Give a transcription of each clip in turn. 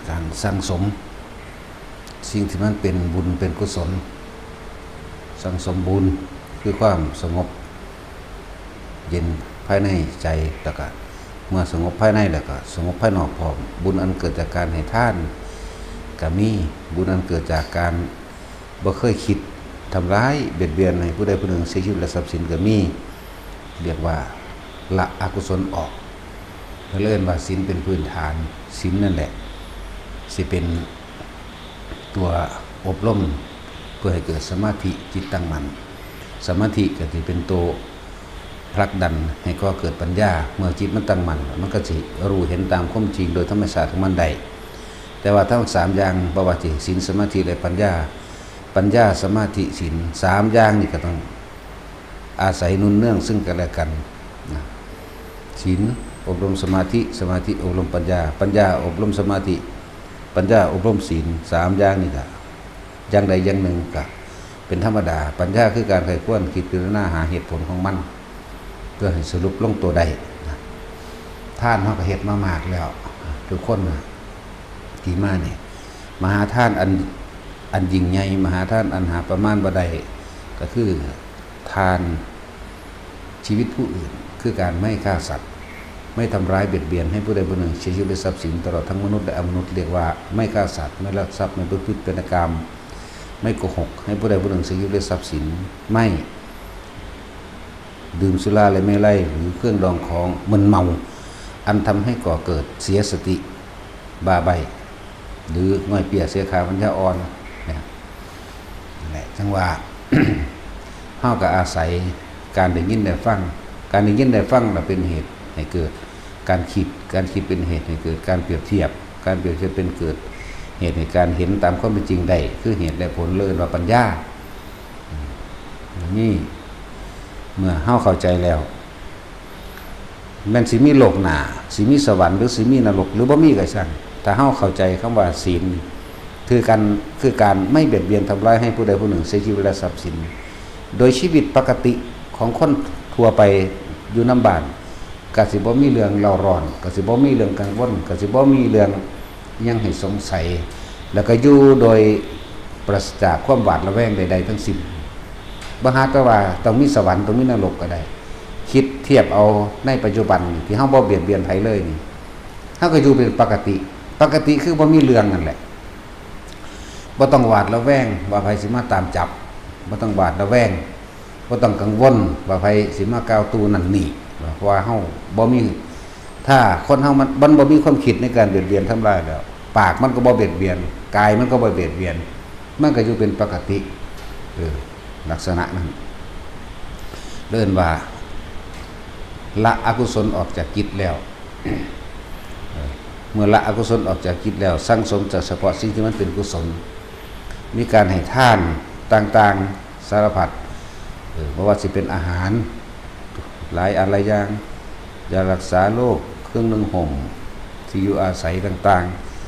การสั่งสมสิ่งที่มันเป็นบุญเป็นกุศลสั่งสมบุญคือความสงบเย็นภายในใจแล้วก็เมื่อสงบภายในแล้วก็สงบภายนอกพร้อมบุญอันเกิดจากการให้ทานก็มีบุญอันเกิดจากการบ่เคยคิดทำร้ายเบียดเบียนให้ผู้ใดผู้หนึ่งเสียชีวิตและทรัพย์สินก็มีเรียกว่าละอกุศลออกเลื่อนว่าศีลเป็นพื้นฐานศีลนั่นแหละสิเป็นตัวอบรมเพื่อให้เกิดสมาธิจิตตั้งมั่นสมาธิก็จะเป็นตัวผลักดันให้ก็เกิดปัญญาเมื่อจิตมันตั้งมั่นมันก็สิรู้เห็นตามความจริงโดยธรรมชาติของมันได้แต่ว่าทั้งสามอย่างบ่ว่าสิศีลสมาธิและปัญญาสมาธิศีลสามอย่างนี่ก็ต้องอาศัยนุนเนื่องซึ่งกันและกันนะศีลอบรมสมาธิอบรมปัญญาอบรมสมาธิปัญญาอบรมศีลสามอย่างนี่ก็อย่างใดอย่างหนึ่งก็เป็นธรรมดาปัญญาคือการไขควรคิดพิจารณาหาเหตุผลของมันเพื่อให้สรุปลงตัวได้นะท่านเฮาก็เฮ็ดมามากแล้วทุกคนนะที่มาเนี่ยมหาท่านอันยิ่งใหญ่มหาท่านอันหาประมาณบ่ได้ก็คือทานชีวิตผู้อื่นคือการไม่ฆ่าสัตว์ไม่ทำร้ายเบียดเบียนให้ผู้ใดผู้หนึ่งเสียชีวิตและทรัพย์สินตลอดทั้งมนุษย์และอมนุษย์เรียกว่าไม่ฆ่าสัตว์ไม่ลักทรัพย์ไม่ประพฤติเป็นกรรมไม่โกหกให้ผู้ใดผู้หนึ่งเสียชีวิตและทรัพย์สินไม่ดื่มสุราและไม่ไล่หรือเครื่องดองของมึนเมาอันทำให้ก่อเกิดเสียสติบ้าใบหรือง่อยเปียเสียขาปัญญาอ่อนนี่แหละจังว่า เฮาก็อาศัยการได้ยินได้ฟังการได้ยินได้ฟังน่ะเป็นเหตุให้เกิดการคิดเป็นเหตุให้เกิดการเปรียบเทียบเป็นเกิดเหตุในการเห็นตามความเป็นจริงได้คือเหตุและผลเลยว่าปัญญานี่เมื่อเฮาเข้าใจแล้วแม่นสิมีโลกหน้าสิมีสวรรค์หรือสิมีนรกหรือบ่มีก็ช่างถ้าเฮาเข้าใจคำว่าศีลคือการไม่เบียดเบียนทำร้ายให้ผู้ใดผู้หนึ่งเสียชีวิตและทรัพย์สินโดยชีวิตปกติของคนทั่วไปอยู่น้ำบ้านก็สิบ่มีเรื่องเล่าร้อนก็สิบ่มีเรื่องกังวลก็สิบ่มีเรื่องยังให้สงสัยแล้วก็อยู่โดยปราศจากความหวาดระแวงใดๆทั้งสิ้นบ่ฮาดว่าต้องมีสวรรค์ต้องมีนรกก็ได้คิดเทียบเอาในปัจจุบันที่เฮาบ่เบียดเบียนไผเลยนี่เฮาก็อยู่เป็นปกติคือบ่มีเรื่องนั่นแหละบ่ต้องหวาดระแวงว่าไผสิมาตามจับบ่ต้องหวาดระแวงบ่ต้องกังวลว่าไผสิมากล่าวตูนั่นนี่เพราะว่าเฮาบ่มีถ้าคนเฮามันบ่มีความคิดในการเบียดเบียนทำลายแล้วปากมันก็บ่เบียดเบียนกายมันก็บ่เบียดเบียนมันก็อยู่เป็นปกติลักษณะนั้นเริ่นว่าละอกุศลออกจากจิตแล้ว เมื่อละอกุศลออกจากจิตแล้วสั่งสมจากเฉพาะสิ่งที่มันเป็นกุศลมีการให้ทานต่างๆสารพัดบ่ว่าสิเป็นอาหารหลายอะไรอย่างยารักษาโรคเครื่องนึ่งห่มที่อยู่อาศัยต่าง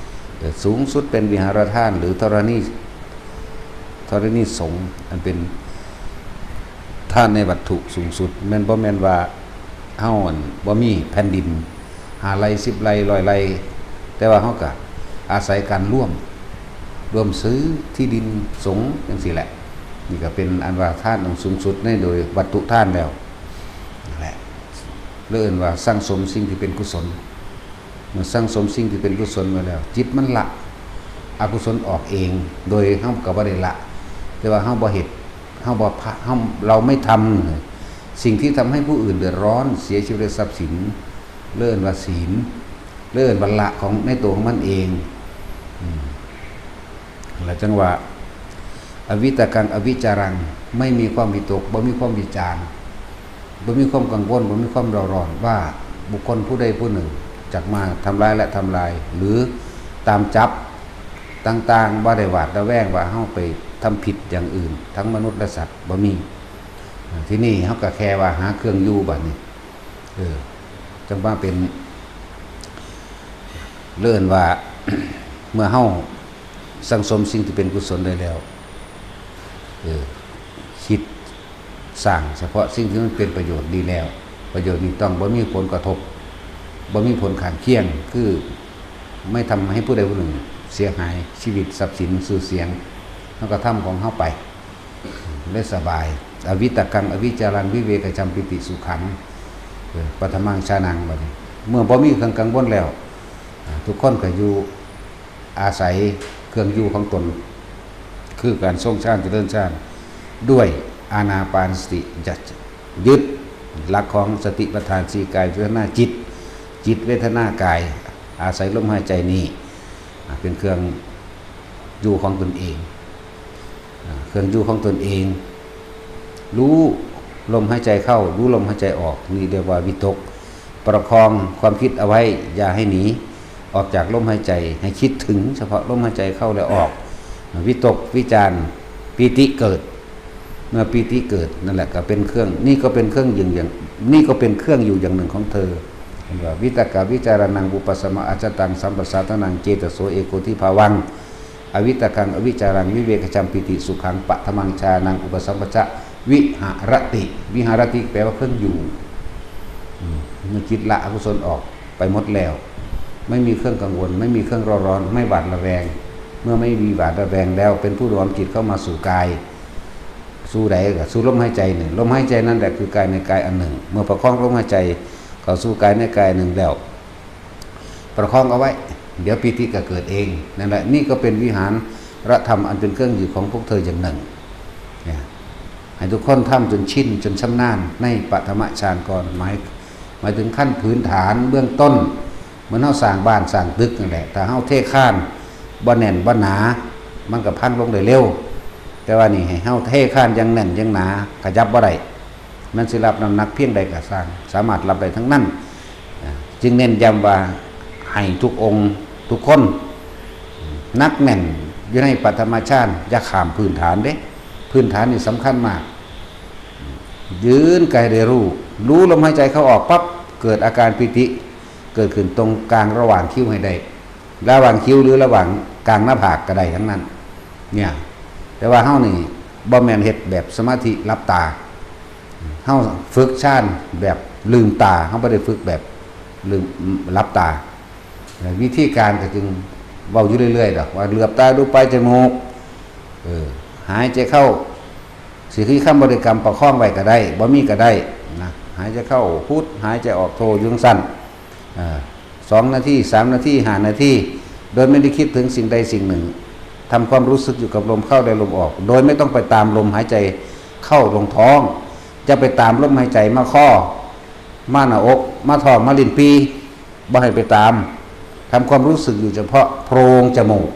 ๆสูงสุดเป็นวิหารทานหรือธรณีสงฆ์อันเป็นทานในวัตถุสูงสุดแม่นบ่แม่นว่าเฮาบ่มีแผ่นดิน5 ไร่ 10 ไร่ 100 ไร่แต่ว่าเฮาก็อาศัยการร่วมซื้อที่ดินสงฆ์จังซี่แหละนี่ก็เป็นอันว่าทานอันสูงสุดในโดยวัตถุทานแล้วนั่นแหละเรียกว่าสร้างสมสิ่งที่เป็นกุศลเมื่อสร้างสมสิ่งที่เป็นกุศลมาแล้วจิตมันละอกุศลออกเองโดยเฮาก็บ่ได้ละแต่ว่าเฮาบ่เฮ็ดเฮาเราไม่ทำสิ่งที่ทำให้ผู้อื่นเดือดร้อนเสียชีวิตและทรัพย์สินเลื่อนว่าศีลเลื่อนวันละของในตัวของมันเองแล้วจังว่าอวิตกังอวิจารังไม่มีความวิตกบ่มีความวิจารบ่มีความกังวลบ่มีความเร่าร้อนว่าบุคคลผู้ใดผู้หนึ่งจักมาทำร้ายและทำลายหรือตามจับต่างๆบ่ได้หวาดระแวงว่าเฮาไปทำผิดอย่างอื่นทั้งมนุษย์และสัตว์บ่มีที่นี่เฮาก็แค่ว่าหาเครื่องอยู่บัดนี้จังว่าเป็นเลื่อนว่า เมื่อเฮาสังสมสิ่งที่เป็นกุศลได้แล้วคิดสร้างเฉพาะสิ่งที่มันเป็นประโยชน์ดีแล้วประโยชน์นี้ต้องบ่มีผลกระทบบ่มีผลข้างเคียงคือ ไม่ทำให้ผู้ใดผู้หนึ่งเสียหายชีวิตทรัพย์สินชื่อเสียงแล้วก็ทำของเข้าไปได้สบายอวิตกังอวิจารังวิเวกจัมปิติสุขังปัทมังชานังบัดนี้เมื่อบ่มีเครื่องกังวลแล้วทุกคนก็อยู่อาศัยเครื่องอยู่ของตนคือการทรงฌานเจริญฌานด้วยอานาปานสติยึดหลักของสติปัฏฐานสี่กายเวทนาจิตเวทนากายอาศัยลมหายใจนี้เป็นเครื่องอยู่ของตนเองเครื่องอยู่ของตนเองรู้ลมหายใจเข้ารู้ลมหายใจออกนี่เรียกว่าวิตกประคองความคิดเอาไว้อย่าให้หนีออกจากลมหายใจให้คิดถึงเฉพาะลมหายใจเข้าและออกวิตกวิจารปีติเกิดเมื่อปีติเกิดนั่นแหละก็เป็นเครื่องนี่ก็เป็นเครื่องอย่างนี่ก็เป็นเครื่องอยู่อย่างหนึ่งของเธอว่าวิตกวิจารณังอุปสมะอาจตังสัมปสัตนังเจตโสเอโกทิภาวังอวิตกังอวิจารังวิเวกจัมปิติสุขังปะทมังชานังอุปสัมปชะวิหารติวิหารติแปลว่าเครื่องอยู่เมื่อจิตละอกุศลออกไปหมดแล้วไม่มีเครื่องกังวลไม่มีเครื่องร้อนไม่หวาดระแวงเมื่อไม่มีหวาดระแวงแล้วเป็นผู้รวมจิตเข้ามาสู่กายสู่ใดก็สู่ลมหายใจหนึ่งลมหายใจนั่นแหละคือกายในกายอันหนึ่งเมื่อประคองลมหายใจเข้าสู่กายในกายหนึ่งแล้วประคองเอาไว้เดี๋ยวปีติก็เกิดเองนั่นแหละนี่ก็เป็นวิหารธรรมอันเป็นเครื่องอยู่ของพวกเธออย่างหนึ่งให้ทุกคนทำจนชินจนชำนาญในปฐมฌานก่อนหมายถึงขั้นพื้นฐานเบื้องต้นเหมือนเฮาสร้างบ้านสร้างตึกนั่นแหละถ้าเฮาเทข้านบ่แน่นบ่หนามันก็พังลงได้เร็วแต่ว่านี่ให้เฮาเทข้านยังแน่นยังหนาขยับบ่ได้มันสิรับน้ำหนักเพียงใดก็สร้างสามารถรับได้ทั้งนั้นจึงเน้นย้ำว่าให้ทุกองค์ทุกคนนักแน่นอยู่ในปฐมฌานอย่าข้ามพื้นฐานเด้พื้นฐานนี่สำคัญมากยืนกายได้รู้ลมหายใจเข้าออกปั๊บเกิดอาการปิติเกิดขึ้นตรงกลางระหว่างคิ้วให้ได้ระหว่างคิ้วหรือระหว่างกลางหน้าผากก็ได้ทั้งนั้นเนี่ยแต่ว่าเฮานี่บ่แม่นเฮ็ดแบบสมาธิหลับตาเฮาฝึกฌานแบบลืมตาเฮาบ่ได้ฝึกแบบลืมหลับตาวิธีการก็จึงเว้าอยู่เรื่อยๆดอกว่าเหลือบตาดูปลายจมูกหายใจเข้าสิคือคำบริกรรมประคองไว้ก็ได้บ่มีก็ได้นะหายใจเข้าพุทหายใจออกโทยุงสั้น2 นาที3 นาที5 นาทีโดยไม่ได้คิดถึงสิ่งใดสิ่งหนึ่งทำความรู้สึกอยู่กับลมเข้าและลมออกโดยไม่ต้องไปตามลมหายใจเข้าลงท้องจะไปตามลมหายใจมาข้อมาหน้าอกมาท้องมาลิ้นปีบ่ให้ไปตามทำความรู้สึกอยู่เฉพาะโพรงจมูก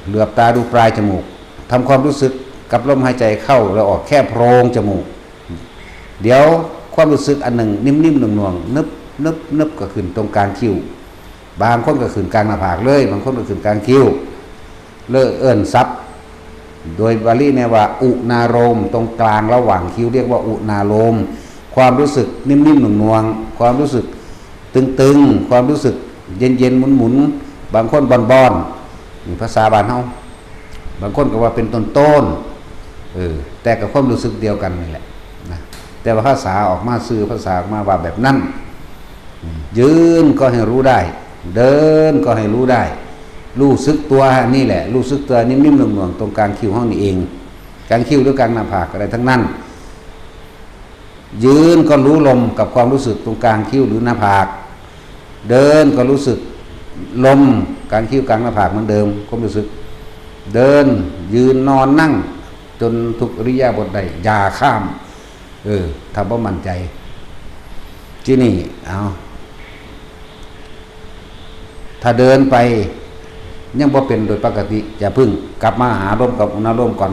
เหลือบตาดูปลายจมูกทำความรู้สึกกับลมหายใจเข้าและออกแค่โพรงจมูกเดี๋ยวความรู้สึกอันหนึ่งนิ่มๆหน่วงๆนึบก็ขึ้นตรงกลางคิ้วบางคนก็ขึ้นกลางหน้าผากเลยบางคนก็ขึ้นกลางคิ้วเลิกเอิ้นซับโดยบาลีเนี่ยว่าอุณาโลมตรงกลางระหว่างคิ้วเรียกว่าอุณาโลมความรู้สึกนิ่มๆหน่วงๆความรู้สึกตึงๆความรู้สึกเย็นๆหมุนๆบางคนบอนๆนี่ภาษาบ้านเฮาบางคนก็ว่าเป็นต้นแต่กับความรู้สึกเดียวกันนี่แหละนะแต่ว่าภาษาออกมาสื่อภาษาออกมาว่าแบบนั้นยืนก็ให้รู้ได้เดินก็ให้รู้ได้รู้สึกตัวนี่แหละรู้สึกตัวนิ่มๆหน่วงๆตรงกลางคิ้วห้องนี่เองกลางคิ้วหรือกลางหน้าผากอะไรทั้งนั้นยืนก็รู้ลมกับความรู้สึกตรงกลางคิ้วหรือหน้าผากเดินก็รู้สึกลมกลางคิ้วกลางหน้าผากเหมือนเดิมความรู้สึกเดินยืนนอนนั่งจนทุกอริยบทใดอย่าข้ามถ้าบ่มั่นใจที่นี่เอาถ้าเดินไปยังบ่เป็นโดยปกติอย่าพึ่งกลับมาหาลมกับอุณหภูมิก่อน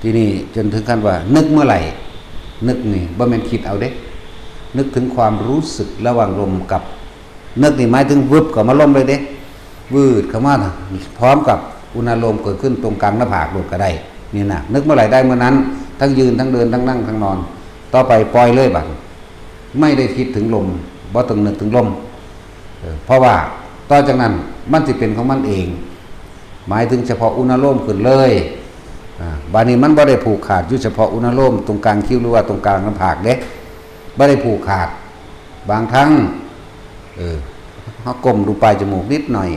ที่นี่จนถึงขั้นว่านึกเมื่อไหร่นึกนี่บ่แม่นคิดเอาเด้นึกถึงความรู้สึกระหว่างลมกับนึกนี่หมายถึงวึบเข้ามาลมเลยเด้วืดเข้ามาพร้อมกับอุณหภูมิเกิดขึ้นตรงกลางหน้าผากโดดก็ได้นี่นะนึกเมื่อไหร่ได้เมื่อนั้นทั้งยืนทั้งเดินทั้งนั่งทั้งนอนต่อไปปล่อยเลยบัดไม่ได้คิดถึงลมบ่ต้องนึกถึงลมเพราะว่าต่อจากนั้นมันสิเป็นของมันเองหมายถึงเฉพาะอุณหภูมิขึ้นเลยบานี้มันบ่ได้ผูกขาดอยู่เฉพาะอุณหภูมิตรงกลางคิ้วหรือว่าตรงกลางหน้าผากเด้บ่ได้ผูกขาด บางครั้งเฮาก้มดูปลายจมูกนิดหน่อย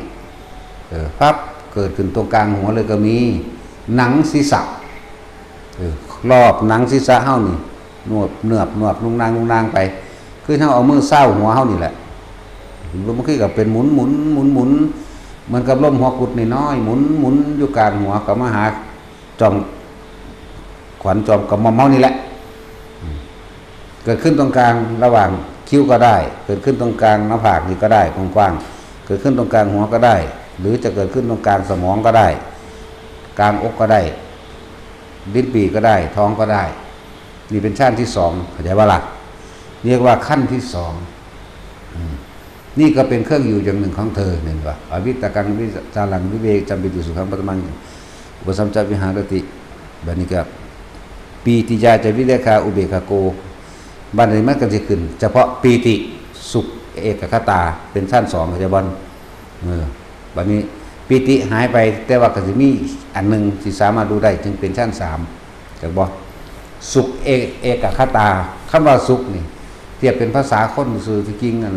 ปั๊บเกิดขึ้นตรงกลางหัวเลยก็มีหนังศีรษะรอบหนังศีรษะเฮานี่นวดนุ่งนางไปคือเฮาเอามือเศร้าหัวเฮานี่แหละมันคือกับเป็นหมุนเหมือนกับลมหัวกุดน้อยๆหมุนอยู่กลางหัวก็มาหาจอมขวัญจอมกระหม่อมเฮานี่แหละเกิดขึ้นตรงกลางระหว่างคิ้วก็ได้เกิดขึ้นตรงกลางหน้าผากนี่ก็ได้กว้างๆเกิดขึ้นตรงกลางหัวก็ได้หรือจะเกิดขึ้นตรงกลางสมองก็ได้กลางอกก็ได้ลิ้นปี่ก็ได้ท้องก็ได้นี่เป็นชั้นที่สองเข้าใจว่าล่ะเรียกว่าขั้นที่สองนี่ก็เป็นเครื่องอยู่อย่างหนึ่งของเธอเนี่ยว่าอวิตตกังวิจารังวิเวกจำปิตุสุขังปัตมังอุปสัมจวิหารติบัดนี้ก็ปีติยาจะวิเลขาอุเบกขาโกบัดนี้มันก็จะขึ้นเฉพาะปีติสุขเอกคตาเป็นชั้นสองเข้าใจบ่บัดนี้ปีติหายไปแต่ว่าก็จะมีอันหนึ่งที่สามารถดูได้จึงเป็นชั้นสามจากบ่สุขเอกคตาคำว่าสุขนี่เทียบเป็นภาษาคนสื่อที่จริงนั่น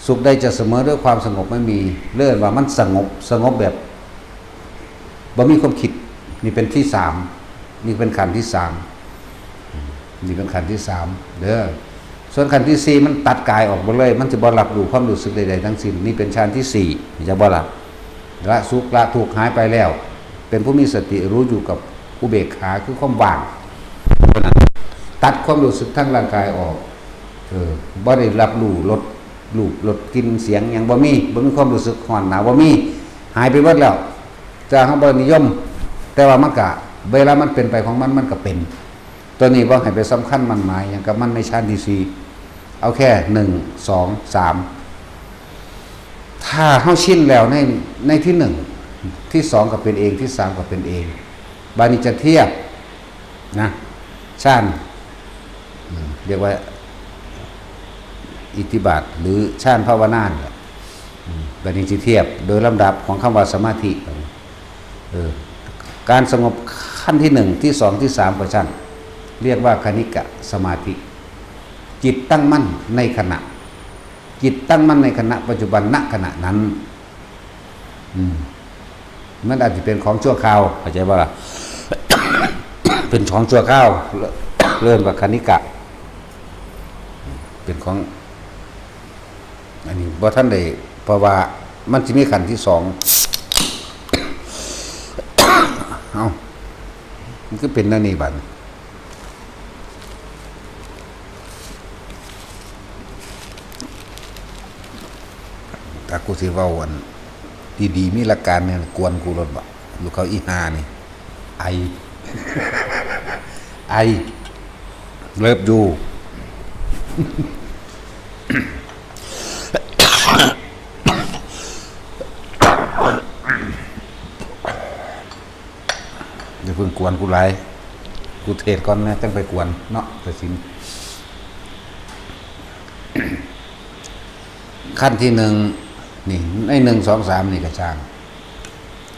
สุขได้จะเสมอด้วยความสงบไม่มีเลื่อนว่ามันสงบแบบบ่มีความคิดนี่เป็นที่สามนี่เป็นขันธ์ที่สามนี่เป็นขันธ์ที่สามเด้อส่วนขันธ์ที่สี่มันตัดกายออกหมดเลยมันจะบ่รับรู้ความรู้สึกใดๆทั้งสิ้นนี่เป็นฌานที่สี่จะบ่รับละสุขละทุกข์หายไปแล้วเป็นผู้มีสติรู้อยู่กับอุเบกขาคือความว่างตัดความรู้สึกทั้งร่างกายออกบ่ได้รับรู้ลดกินเสียงอย่างบ่มีความรู้สึกร้อนหนาวบ่มีหายไปหมดแล้วจะเฮาบ่นิยมแต่ว่ามันก็เวลามันเป็นไปของมันก็เป็นตัวนี้บ่ให้ไปสำคัญมันหมายอย่างกับมันในชั้นที่สี่เอาแค่1 2 3ถ้าเฮาชินแล้วในที่1ที่2ก็เป็นเองที่3ก็เป็นเองบานี้จะเทียบนะชั้นเรียกว่าอิทธิบาทหรือฌานภาวนาเนี่ยแบบนี้จะเทียบโดยลำดับของคำว่าสมาธิการสงบขั้นที่1ที่2ที่3ของฌานเรียกว่าคณิกะสมาธิจิตตั้งมั่นในขณะจิตตั้งมั่นในขณะปัจจุบันณขณะนั้นมันอาจจะเป็นของชั่วคราวเข้าใจป่ะล่ะ เป็นของชั่วคราวเริ่มกับคณิกะเป็นของอันนี้บ่ท่านได้เพราะว่ามันจะมีขันธ์ที่สอง เอามันก็เป็นนั่นนี่บัดถ้ากูสิเว้าอันดีๆมีหลักการเนี่ยกวนกูรถบ่ลูกเขาอีหานี่ไอ ไอเลิฟดูอย่าเพิ่งกวนกูไรกูเทศก่อนนะจังไปกวนเนาะแต่สิน ขั้นที่1นี่ใน1 2 3นี่กระช่าง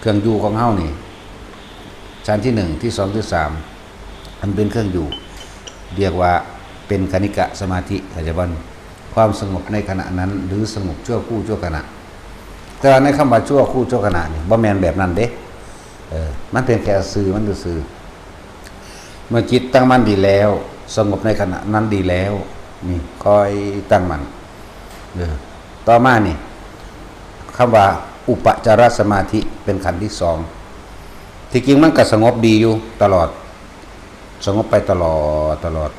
เครื่องอยู่ของเฮานี่ชั้นที่1ที่2ที่3มันเป็นเครื่องอยู่เรียกว่าเป็นคณิกะสมาธิเข้าใจบ่ความสงบในขณะนั้นหรือสงบชั่วครู่ชั่วขณะแต่ในคำว่าชั่วครู่ชั่วขณะนี่บ่แม่นแบบนั้นเด้มันเป็นแค่สื่อมันคือสื่อเมื่อจิตตั้งมั่นดีแล้วสงบในขณะนั้นดีแล้วนี่คอยตั้งมั่นต่อมานี่คำว่าอุปจารสมาธิเป็นขันธ์ที่2ที่จริงมันก็สงบดีอยู่ตลอดสงบไปตลอด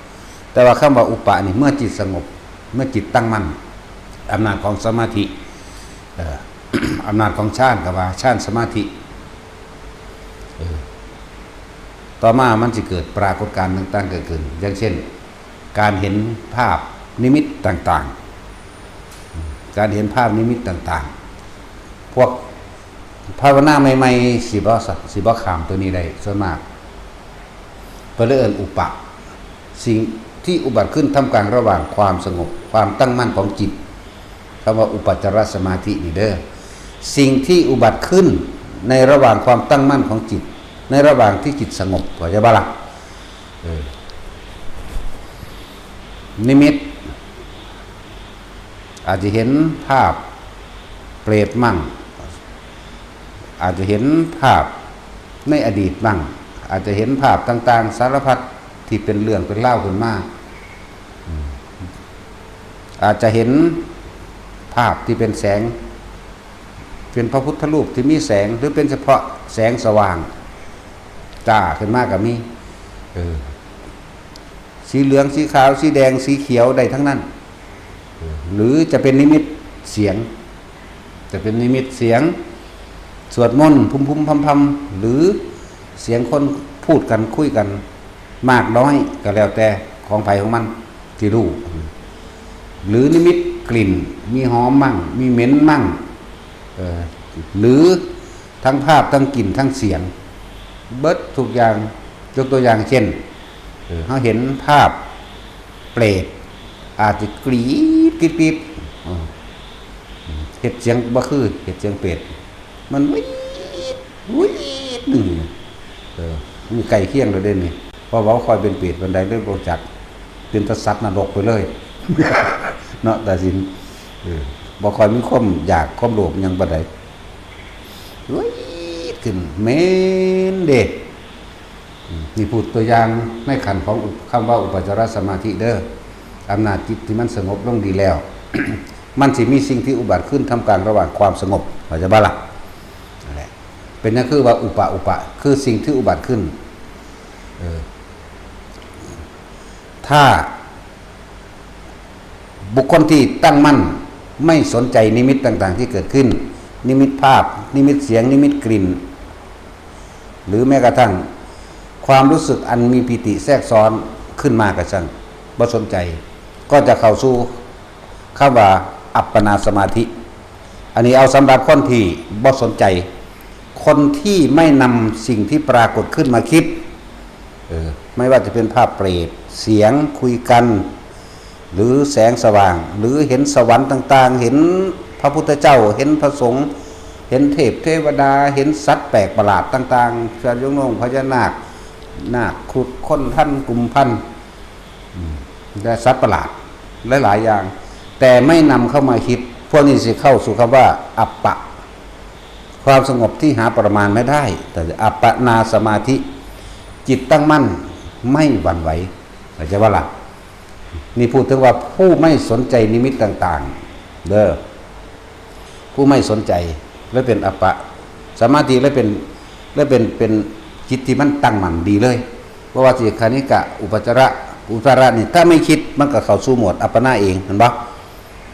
แต่ว่าคำว่าอุปะนี่เมื่อจิตสงบเมื่อจิตตั้งมั่นอำนาจของสมาธิอำนาจของฌานกับว่าฌานสมาธิต่อมามันจะเกิดปรากฏการณ์ต่างๆเกิดขึ้นอย่างเช่นการเห็นภาพนิมิตต่างๆการเห็นภาพนิมิตต่างๆพวกภาวนาใหม่ๆสิบ่ขามตัวนี้ได้ส่วนมากเพื่อเอิ้นอุปะสิ่งที่อุบัติขึ้นท่ามกลางระหว่างความสงบความตั้งมั่นของจิตคำว่าอุปจารสมาธินี่เด้อสิ่งที่อุบัติขึ้นในระหว่างความตั้งมั่นของจิตในระหว่างที่จิตสงบเข้าใจบ่ล่ะนิมิต อาจจะเห็นภาพเปรตมั่งอาจจะเห็นภาพในอดีตมั่งอาจจะเห็นภาพต่างๆสารพัดที่เป็นเรื่องเป็นเล่าขึ้นมาอาจจะเห็นภาพที่เป็นแสงเป็นพระพุทธรูปที่มีแสงหรือเป็นเฉพาะแสงสว่างจ้าขึ้นมากับมีสีเหลืองสีขาวสีแดงสีเขียวใดทั้งนั้นหรือจะเป็นนิมิตเสียงจะเป็นนิมิตเสียงสวดมนต์พุ่มพำๆหรือเสียงคนพูดกันคุยกันมากน้อยก็แล้วแต่ของไผของมันที่รู้หรือนิมิตกลิ่นมีหอมมั่งมีเหม็นมั่งหรือทั้งภาพทั้งกลิ่นทั้งเสียงเบิดทุกอย่างยกตัวอย่างเช่นเขาเห็นภาพเปรตอาจจะกรี๊ดเห็ดเสียงบ่คือเห็ดเสียงเปรตมันวิดหนึ่งมีไก่เคี่ยงเลยเด่นนี่เพราะว่าคอยเป็นเปรตบันไดเรื่องโปรจักเป็นตะสัตว์นรกไปเลย เนาะแต่สินบ่คอยมีความอยากความโลภยังบันไดวิดขึ้นเม้นเด็กนี่พูดตัวอย่างในขันของคำว่าอุปจารสมาธิเด้ออำนาจจิตที่มันสงบลงดีแล้ว มันสิมีสิ่งที่อุบัติขึ้นทำกลางระหว่างความสงบเข้าใจบ่ล่ะนั่นแหละเป็นนั่นคือว่าอุปะคือสิ่งที่อุบัติขึ้นถ้าบุคคลที่ตั้งมั่นไม่สนใจนิมิตต่างๆที่เกิดขึ้นนิมิตภาพนิมิตเสียงนิมิตกลิ่นหรือแม้กระทั่งความรู้สึกอันมีปิติแทรกซ้อนขึ้นมากระชั่งบ่สนใจก็จะเข้าสู่คำว่าอัปปนาสมาธิอันนี้เอาสำหรับคนที่บ่สนใจคนที่ไม่นำสิ่งที่ปรากฏขึ้นมาคิดไม่ว่าจะเป็นภาพเปรตเสียงคุยกันหรือแสงสว่างหรือเห็นสวรรค์ต่างๆเห็นพระพุทธเจ้าเห็นพระสงฆ์เห็นเทพเทวดาเห็นสัตว์แปลกประหลาดต่างๆเชิญยงนงพญานาคนาคขุดค้นท่านกุมพันและสัตว์ประหลาดหลายๆอย่างแต่ไม่นำเข้ามาคิดพวกนี้สิเข้าสู่คำว่าอัปปะความสงบที่หาประมาณไม่ได้แต่อัปปนาสมาธิจิตตั้งมั่นไม่หวั่นไหวเข้าใจว่าล่ะนี่พูดถึงว่าผู้ไม่สนใจนิมิตต่างๆเด้อผู้ไม่สนใจแล้วเป็นอัปปะสมาธิแล้วเป็นจิตที่มันตั้งมั่นดีเลยเพราะว่าสิคณิกะอุปจาระนี่ถ้าไม่คิดมันก็เข้าสู่โหมดอัปปนาเองเห็นบ่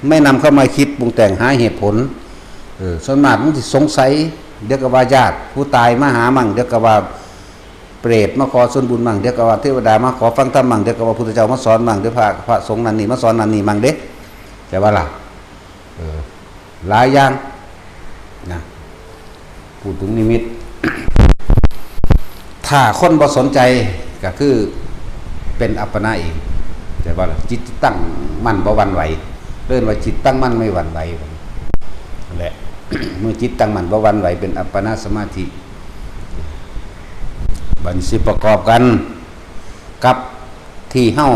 ไม่นำเข้ามาคิดปรุงแต่งหาเหตุผลส่วนมากมันสิสงสัยเดี๋ยวก็ว่าญาติผู้ตายมาหามั่งเดี๋ยวก็ว่าเปรตมาขอส่วนบุญมั่งเดี๋ยวก็ว่าเทวดามาขอฟังธรรมมั่งเดี๋ยวก็ว่าพุทธเจ้ามาสอนมั่งเดี๋ยวพระสงฆ์นั่นนี่มาสอนนั่นนี่มั่งเด้แต่ว่าล่ะหลายอย่างนะพูดถึงนิมิต ถ้าคนบ่สนใจก็คือเป็นอัปปนาเองแต่ว่าจิตตั้งมั่นบ่หวั่นไหวเรื่องว่าจิตตั้งมั่นไม่หวั่นไหวนั่นแหละ เมื่อจิตตั้งมั่นบ่หวั่นไหวเป็นอัปปนาสมาธิบัดนี้สิประกอบกันกับที่เฮา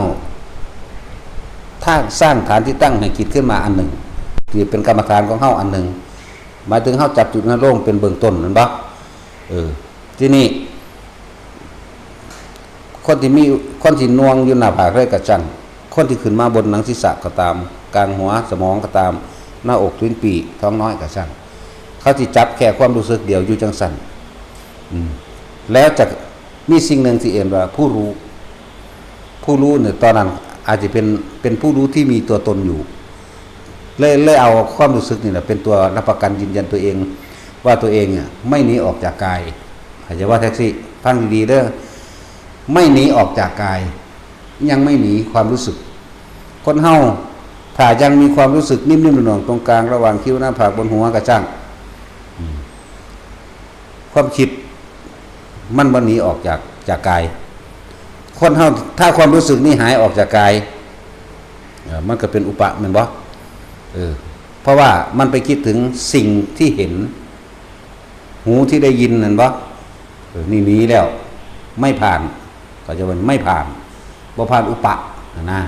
ถ้าสร้างฐานที่ตั้งให้จิตขึ้นมาอันหนึ่งที่เป็นกรรมฐานของเฮาอันหนึ่งหมายถึงเฮาจับจุดนั้นลงเป็นเบื้องต้นนั่นบ่ที่นี่คนที่นวงอยู่หน้าผากเรื่อยกระจังคนที่ขึ้นมาบนหนังศีรษะก็ตามกลางหัวสมองก็ตามหน้าอกลิ้นปี่ท้องน้อยกระจังเขาที่จับแค่ความรู้สึกเดียวอยู่จังสั่นแล้วจะมีสิ่งหนึ่งที่เอ่ยว่าผู้รู้เนี่ยตอนนั้นอาจจะเป็นผู้รู้ที่มีตัวตนอยู่เลยเอาความรู้สึกนี่แหละเป็นตัวรับประกันยืนยันตัวเองว่าตัวเองเนี่ยไม่หนีออกจากกายอาจจะว่าแท็กซี่ฟังดีๆเด้อไม่หนีออกจากกายยังไม่หนีความรู้สึกคนเฮาถ้ายังมีความรู้สึกนิ่มๆหน่วงๆตรงกลางระหว่างคิ้วหน้าผากบนหัวกระจ่างความคิดมันบ่หนีออกจากกายคนเฮาถ้าความรู้สึกนี้หายออกจากกายมันก็เป็นอุปะแม่นบ่เพราะว่ามันไปคิดถึงสิ่งที่เห็นหูที่ได้ยินนั่นบ่นี่หนีแล้วไม่ผ่านก็จะเป็นไม่ผ่านบ่ผ่านอุปะนะ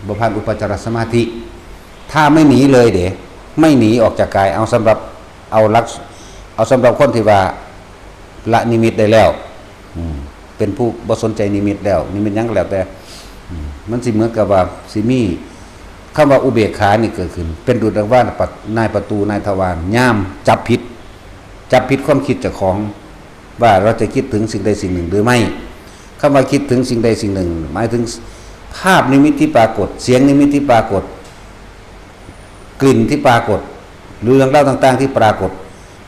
บ่ผ่านอุปจารสมาธิ ถ้าไม่หนีเลยเด้ไม่หนีออกจากกายเอาสำหรับเอาสำหรับคนที่ว่าละนิมิตได้แล้วเป็นผู้บ่สนใจนิมิตแล้วนิมิตยังแล้วแต่มันสิเหมือนกับว่าสิมีคำว่าอุเบกขานี่เกิดขึ้นเป็นดุจดังว่านายประตูนายทวารย่ามจับผิดความคิดเจ้าของว่าเราจะคิดถึงสิ่งใดสิ่งหนึ่งหรือไม่คำว่าคิดถึงสิ่งใดสิ่งหนึ่งหมายถึงภาพนิมิตที่ปรากฏเสียงนิมิตที่ปรากฏกลิ่นที่ปรากฏหรือเรื่องเล่าต่างๆที่ปรากฏ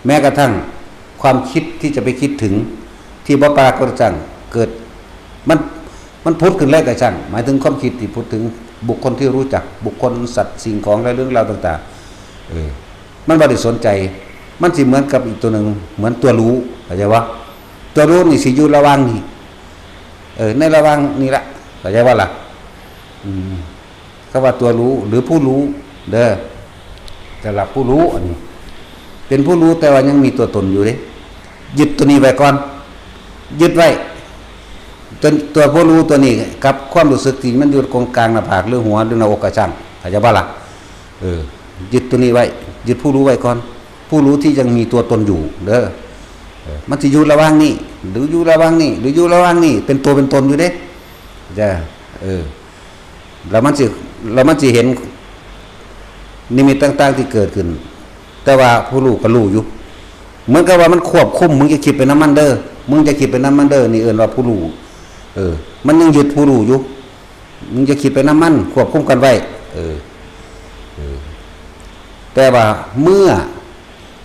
แม้กระทั่งความคิดที่จะไปคิดถึงที่บ่ปรากฏจังเกิดมันพุทธขึ้นแล้วก็ช่างหมายถึงความคิดที่พูดถึงบุคคลที่รู้จักบุคคลสัตว์สิ่งของและเรื่องราวต่างๆมันบ่ได้สนใจมันสิเหมือนกับอีกตัวหนึ่งเหมือนตัวรู้เข้าใจว่าตัวรู้นี่สิอยู่ระหว่างนี่ในระหว่างนี่ละเข้าใจว่าล่ะคำว่าตัวรู้หรือผู้รู้เด้อแต่ละผู้รู้อันนี้เป็นผู้รู้แต่ว่ายังมีตัวตนอยู่เด้ยึดตัวนี้ไว้ก่อนยึดไว้ตัวผู้รู้ตัวนี้กับความรู้สึกที่มันอยู่ตรงกลางหน้าผากหรือหัวหรือหน้าอกกระช่างเข้าใจบ่ล่ะยึดตัวนี้ไว้ยึดผู้รู้ไว้ก่อนผู้รู้ที่ยังมีตัวตนอยู่เด้อมันสิอยู่ระหว่างนี้หรืออยู่ระหว่างนี้หรืออยู่ระหว่างนี้เป็นตัวเป็นตนอยู่เด้จ้ะแล้วมันสิเห็นนิมิตต่างๆที่เกิดขึ้นแต่ว่าผู้รู้ก็รู้อยู่เหมือนกับว่ามันควบคุมมึงจะคิดเป็นน้ำมันเด้อมึงจะคิดเป็นน้ำมันเด้อนี่เอิ้นว่าผู้รู้มันยังยึดผู้รู้อยู่มึงจะคิดเป็นน้ำมันควบคุมกันไว้แต่ว่าเมื่อ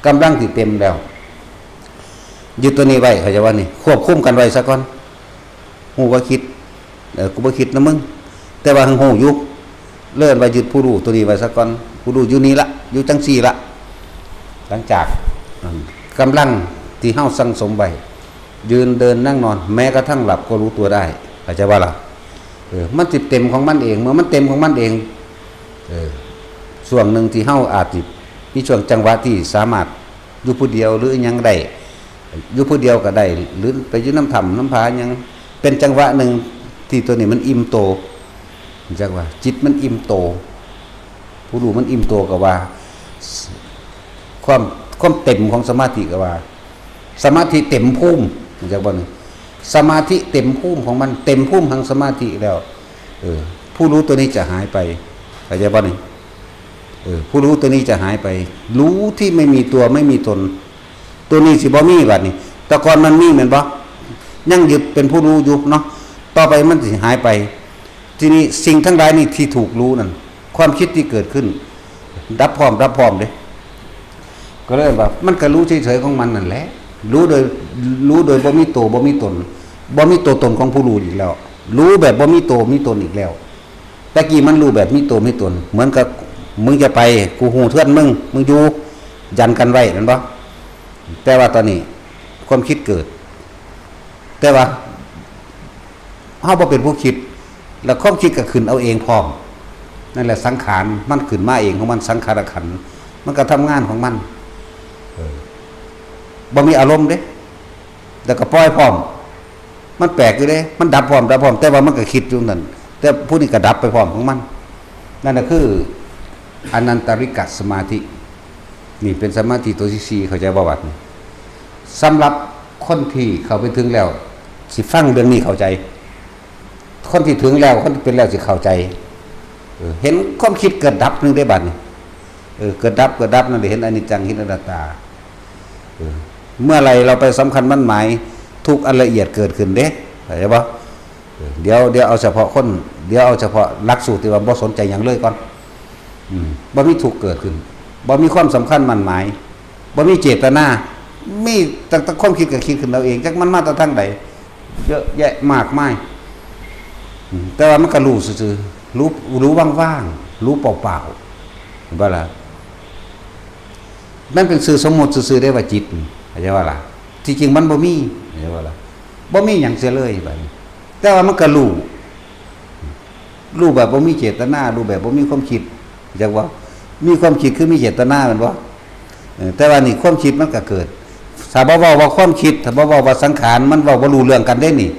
กำลังที่เต็มแล้วยึดตัวนี้ไว้เข้าใจว่านี่ควบคุมกันไว้ซะก่อนฮู้ว่าคิดกูบ่คิดนะมึงแต่ว่าหังฮู้อยู่เลิ่นว่ายึดผู้รู้ตัวนี้ไว้ซะก่อนผู้รู้อยู่นี่ละอยู่จังซี่ละหลังจากกำลังที่เฮาสั่งสมไว้ยืนเดินนั่งนอนแม้กระทั่งหลับก็รู้ตัวได้เข้าใจว่าล่ะมันสิเต็มของมันเองเมื่อมันเต็มของมันเองช่วงนึงที่เฮาอาจสิมีช่วงจังหวะที่สามารถอยู่ผู้เดียวหรือยังได้อยู่ผู้เดียวก็ได้หรือไปอยู่น้ำถ้ำน้ำผายังเป็นจังหวะนึงที่ตัวนี้มันอิ่มโตจังว่าจิตมันอิ่มโตผู้รู้มันอิ่มโตก็ว่าความเต็มของสมาธิก็ว่าสมาธิเต็มภูมิจังว่าสมาธิเต็มภูมิของมันเต็มภูมิทางสมาธิแล้วผู้รู้ตัวนี้จะหายไปเข้าใจบ่นี่ผู้รู้ตัวนี้จะหายไปรู้ที่ไม่มีตัวไม่มีตนตัวนี้สิบ่มีบัดนี้แต่ก่อนมันมีแม่นบ่ยังยึดเป็นผู้รู้อยู่เนาะต่อไปมันสิหายไปทีนี้สิ่งทั้งหลายนี่ที่ถูกรู้นั่นความคิดที่เกิดขึ้นรับพร้อมเด้ก็เลยว่ามันก็รู้เฉยๆของมันนั่นแหละรู้โดยบ่มีตัวบ่มีตนบ่มีตัวตนของผู้รู้อีกแล้วรู้แบบบ่มีตัวมีตนอีกแล้วแต่กี้มันรู้แบบมีตัวมีตนเหมือนกับมึงจะไปกูหูเทือนมึงอยู่ยันกันไว้นั่นบ่แต่ว่าตอนนี้ความคิดเกิดแต่ว่าเฮาบ่เป็นผู้คิดแล้วความคิดก็ขึ้นเอาเองพร้อมนั่นแหละสังขารมันขึ้นมาเองของมันสังขารขันธ์มันก็ทำงานของมันบ่มีอารมณ์เด้แล้วก็ปล่อยพร้อมมันแปลกอยู่เด้มันดับพร้อมแต่ว่ามันก็คิดอยู่นั่นแต่ผู้นี้ก็ดับไปพร้อมของมันนั่นน่ะคืออนันตริกสมาธินี่เป็นสมาธิตัวที่4เข้าใจบ่วัดสำหรับคนที่เข้าไปถึงแล้วสิฟังเรื่องนี้เข้าใจคนที่ถึงแล้วคนที่เป็นแล้วสิเข้าใจเห็นความคิดเกิดดับนึงได้บัดนี่เกิดดับนั่นได้เห็นอนิจจังเห็นอนัตตาเมื่อไรเราไปสำคัญมั่นหมายทุกอันละเอียดเกิดขึ้นเด้เข้าใจบ่เดี๋ยวเอาเฉพาะคนเดี๋ยวเอาเฉพาะหลักสูตรที่ว่าบ่สนใจหยังเลยก่อนบ่มีทุกข์เกิดขึ้นบ่มีความสำคัญมั่นหมายบ่มีเจตนามีตั้งแต่ความคิดก็คิดขึ้นเราเองจักมันมาแต่ทางใดเยอะแยะมากมายแต่ว่ามันก็รู้ซื่อๆรู้ว่างๆรู้เปล่าๆเห็นบ่ล่ะมันเป็นสื่อสมมุติซื่อๆได้ว่าจิตเข้าใจว่าล่ะที่จริงมันบ่มีเข้าใจว่าล่ะบ่มีหยังเสียเลยบัดนี้แต่ว่ามันก็รู้แบบบ่มีเจตนารู้แบบบ่มีความคิดจังว่ามีความคิดคือมีเจตนาแม่นบ่แต่ว่านี่ความคิดมันก็เกิดถ้าบ่เว้าว่าความคิดถ้าบ่เว้าว่าสังขารมันเว้าบ่รู้เรื่องกันได้นี่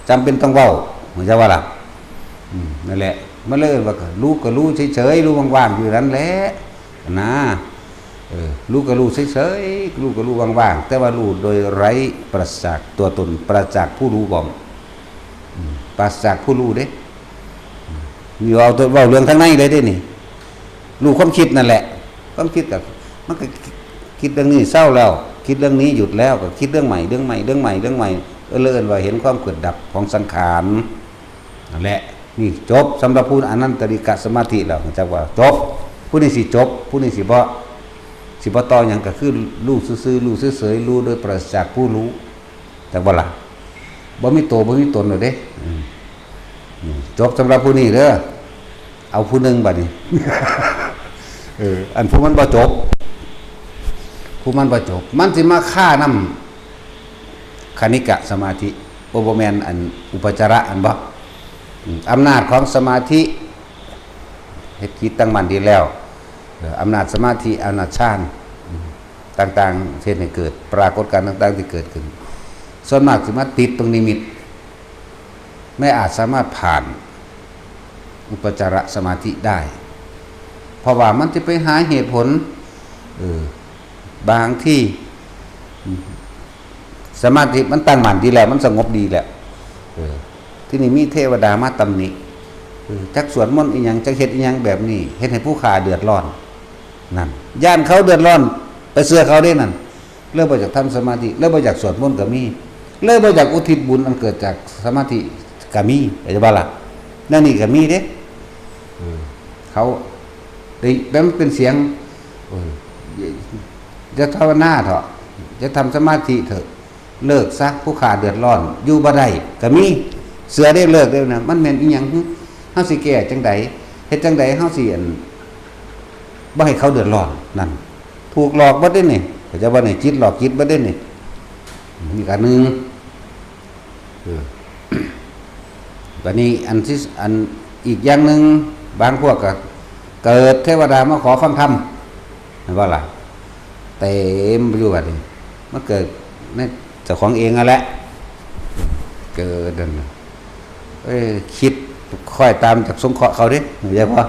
จำเป็นต้องเว้าเข้าใจว่าล่ะนั่นแหละ มันเลยว่ารู้ก็รู้เฉยๆรู้ว่างๆอยู่นั้นแหละนะรู้ก็รู้เฉยๆรู้ก็รู้ว่างๆแต่ว่ารู้โดยไร้ปราศจากตัวตนปราศจากผู้รู้ก่อนปราศจากผู้รู้เด้อยู่เอาตัวเว้าเรื่องทั้งในเลยเด้นี่รู้ความคิดนั่นแหละความคิดกับมันก็คิดเรื่องนี้เศร้าแล้วคิดเรื่องนี้หยุดแล้วก็คิดเรื่องใหม่เรื่องใหม่เรื่องใหม่เรื่องใหม่เลื่อนว่าเห็นความเกิดดับของสังขารนั่นแหละนี่จบสำหรับผู้อนันตริกะสมาธิแล้วจักว่าจบผู้นี้สิจบผู้นี้สิบ่ต่อหยังก็คือรู้ซื่อๆรู้เฉยๆรู้โดยปราศจากผู้รู้แต่ว่าล่ะบ่มีตัวบ่มีตนเลยเด้จบสำหรับผู้นี้เด้อเอาผู้หนึ่งบัดนี้ อันผู้มันบ่จบผู้มันบ่จบมันสิมาฆ่านำคณิกะสมาธิโอบ่แม่นอันอุปจาระอันบ่อำนาจของสมาธิเฮ็ดจิตตั้งมั่นดีแล้วอำนาจสมาธิอำนาจฌานต่างๆเช่นให้เกิดปรากฏการณ์ต่างๆที่เกิดขึ้นส่วนมากสิมาติดตรงนิมิตไม่อาจสามารถผ่านอุปจารสมาธิได้เพราะว่ามันจะไปหาเหตุผลบางที่สมาธิมันตั้งมั่นดีแล้วมันสงบดีแล้วที่นี่มีเทวดามาตำหนิจักสวดมนต์อีหยังจักเฮ็ดอีหยังแบบนี้เฮ็ดให้ผู้ขาเดือดร้อนนั่นย่านเขาเดือดร้อนไปเสือเขาได้นั่นเลิกบ่จากทำสมาธิเลิกบ่จากสวดมนต์ก็มีเลิกบ่จากอุทิศบุญอันเกิดจากสมาธิก็มีเข้าใจบ่ล่ะนั่นนี่ก็มีเด้เขาได้แล้วมันเป็นเสียงจะภาวนาเถอะจะทำสมาธิเถอะเลิกซะผู้ขาเดือดร้อนอยู่บ่ได้ก็มีเสือได้เลิกได้นะมันแม่นอีหยังเฮาสิแก้จังได๋เฮ็ดจังได๋เฮาสิบ่ให้เขาเดือดร้อนนั่นถูกหลอกบ่ได้นี่ก็จะว่านี่จิตหลอกจิตบ่ได้นี่นี่ก็นึงบัดนี้อันอีกอย่างนึงบางพวกก็เกิดเทวดามาขอฟังธรรมเห็นบ่ล่ะเต็มอยู่บัดนี้มันเกิดในเจ้าของเองนั่นแหละเกิดนั่นคิดค่อยตามจากสงเคราะห์เขาดิเข้าใจบ่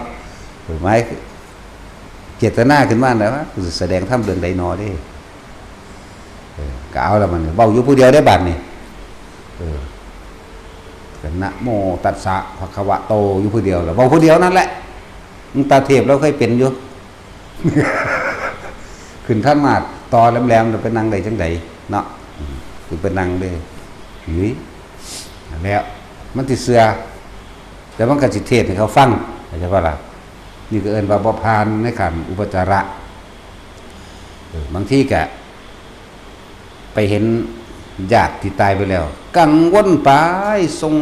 หมายเจตนาขึ้นมาแล้วว่าแสดงธรรมเรื่องใดนอดิก็เอาแล้วมันเว้าอยู่ผู้เดียวได้บัดนี้ก็นะโมตัสสะภะคะวะโตอยู่ผู้เดียวแล้วเว้าผู้เดียวนั่นแหละตาเทพเราเคยเป็นอยู่ ขึ้นธรรมาสตอแหลมๆแล้วไปนั่งได้จังไดเนาะคือไปนั่งได้นี่แล้วมันสิเสือแต่มันก็สิเทศให้เขาฟังเข้าใจบ่ล่ะนี่ก็เอิ้นว่าบ่ผ่านในขั้นอุปจาระบางทีก็ไปเห็นญาติที่ตายไปแล้วกังวลไปทรง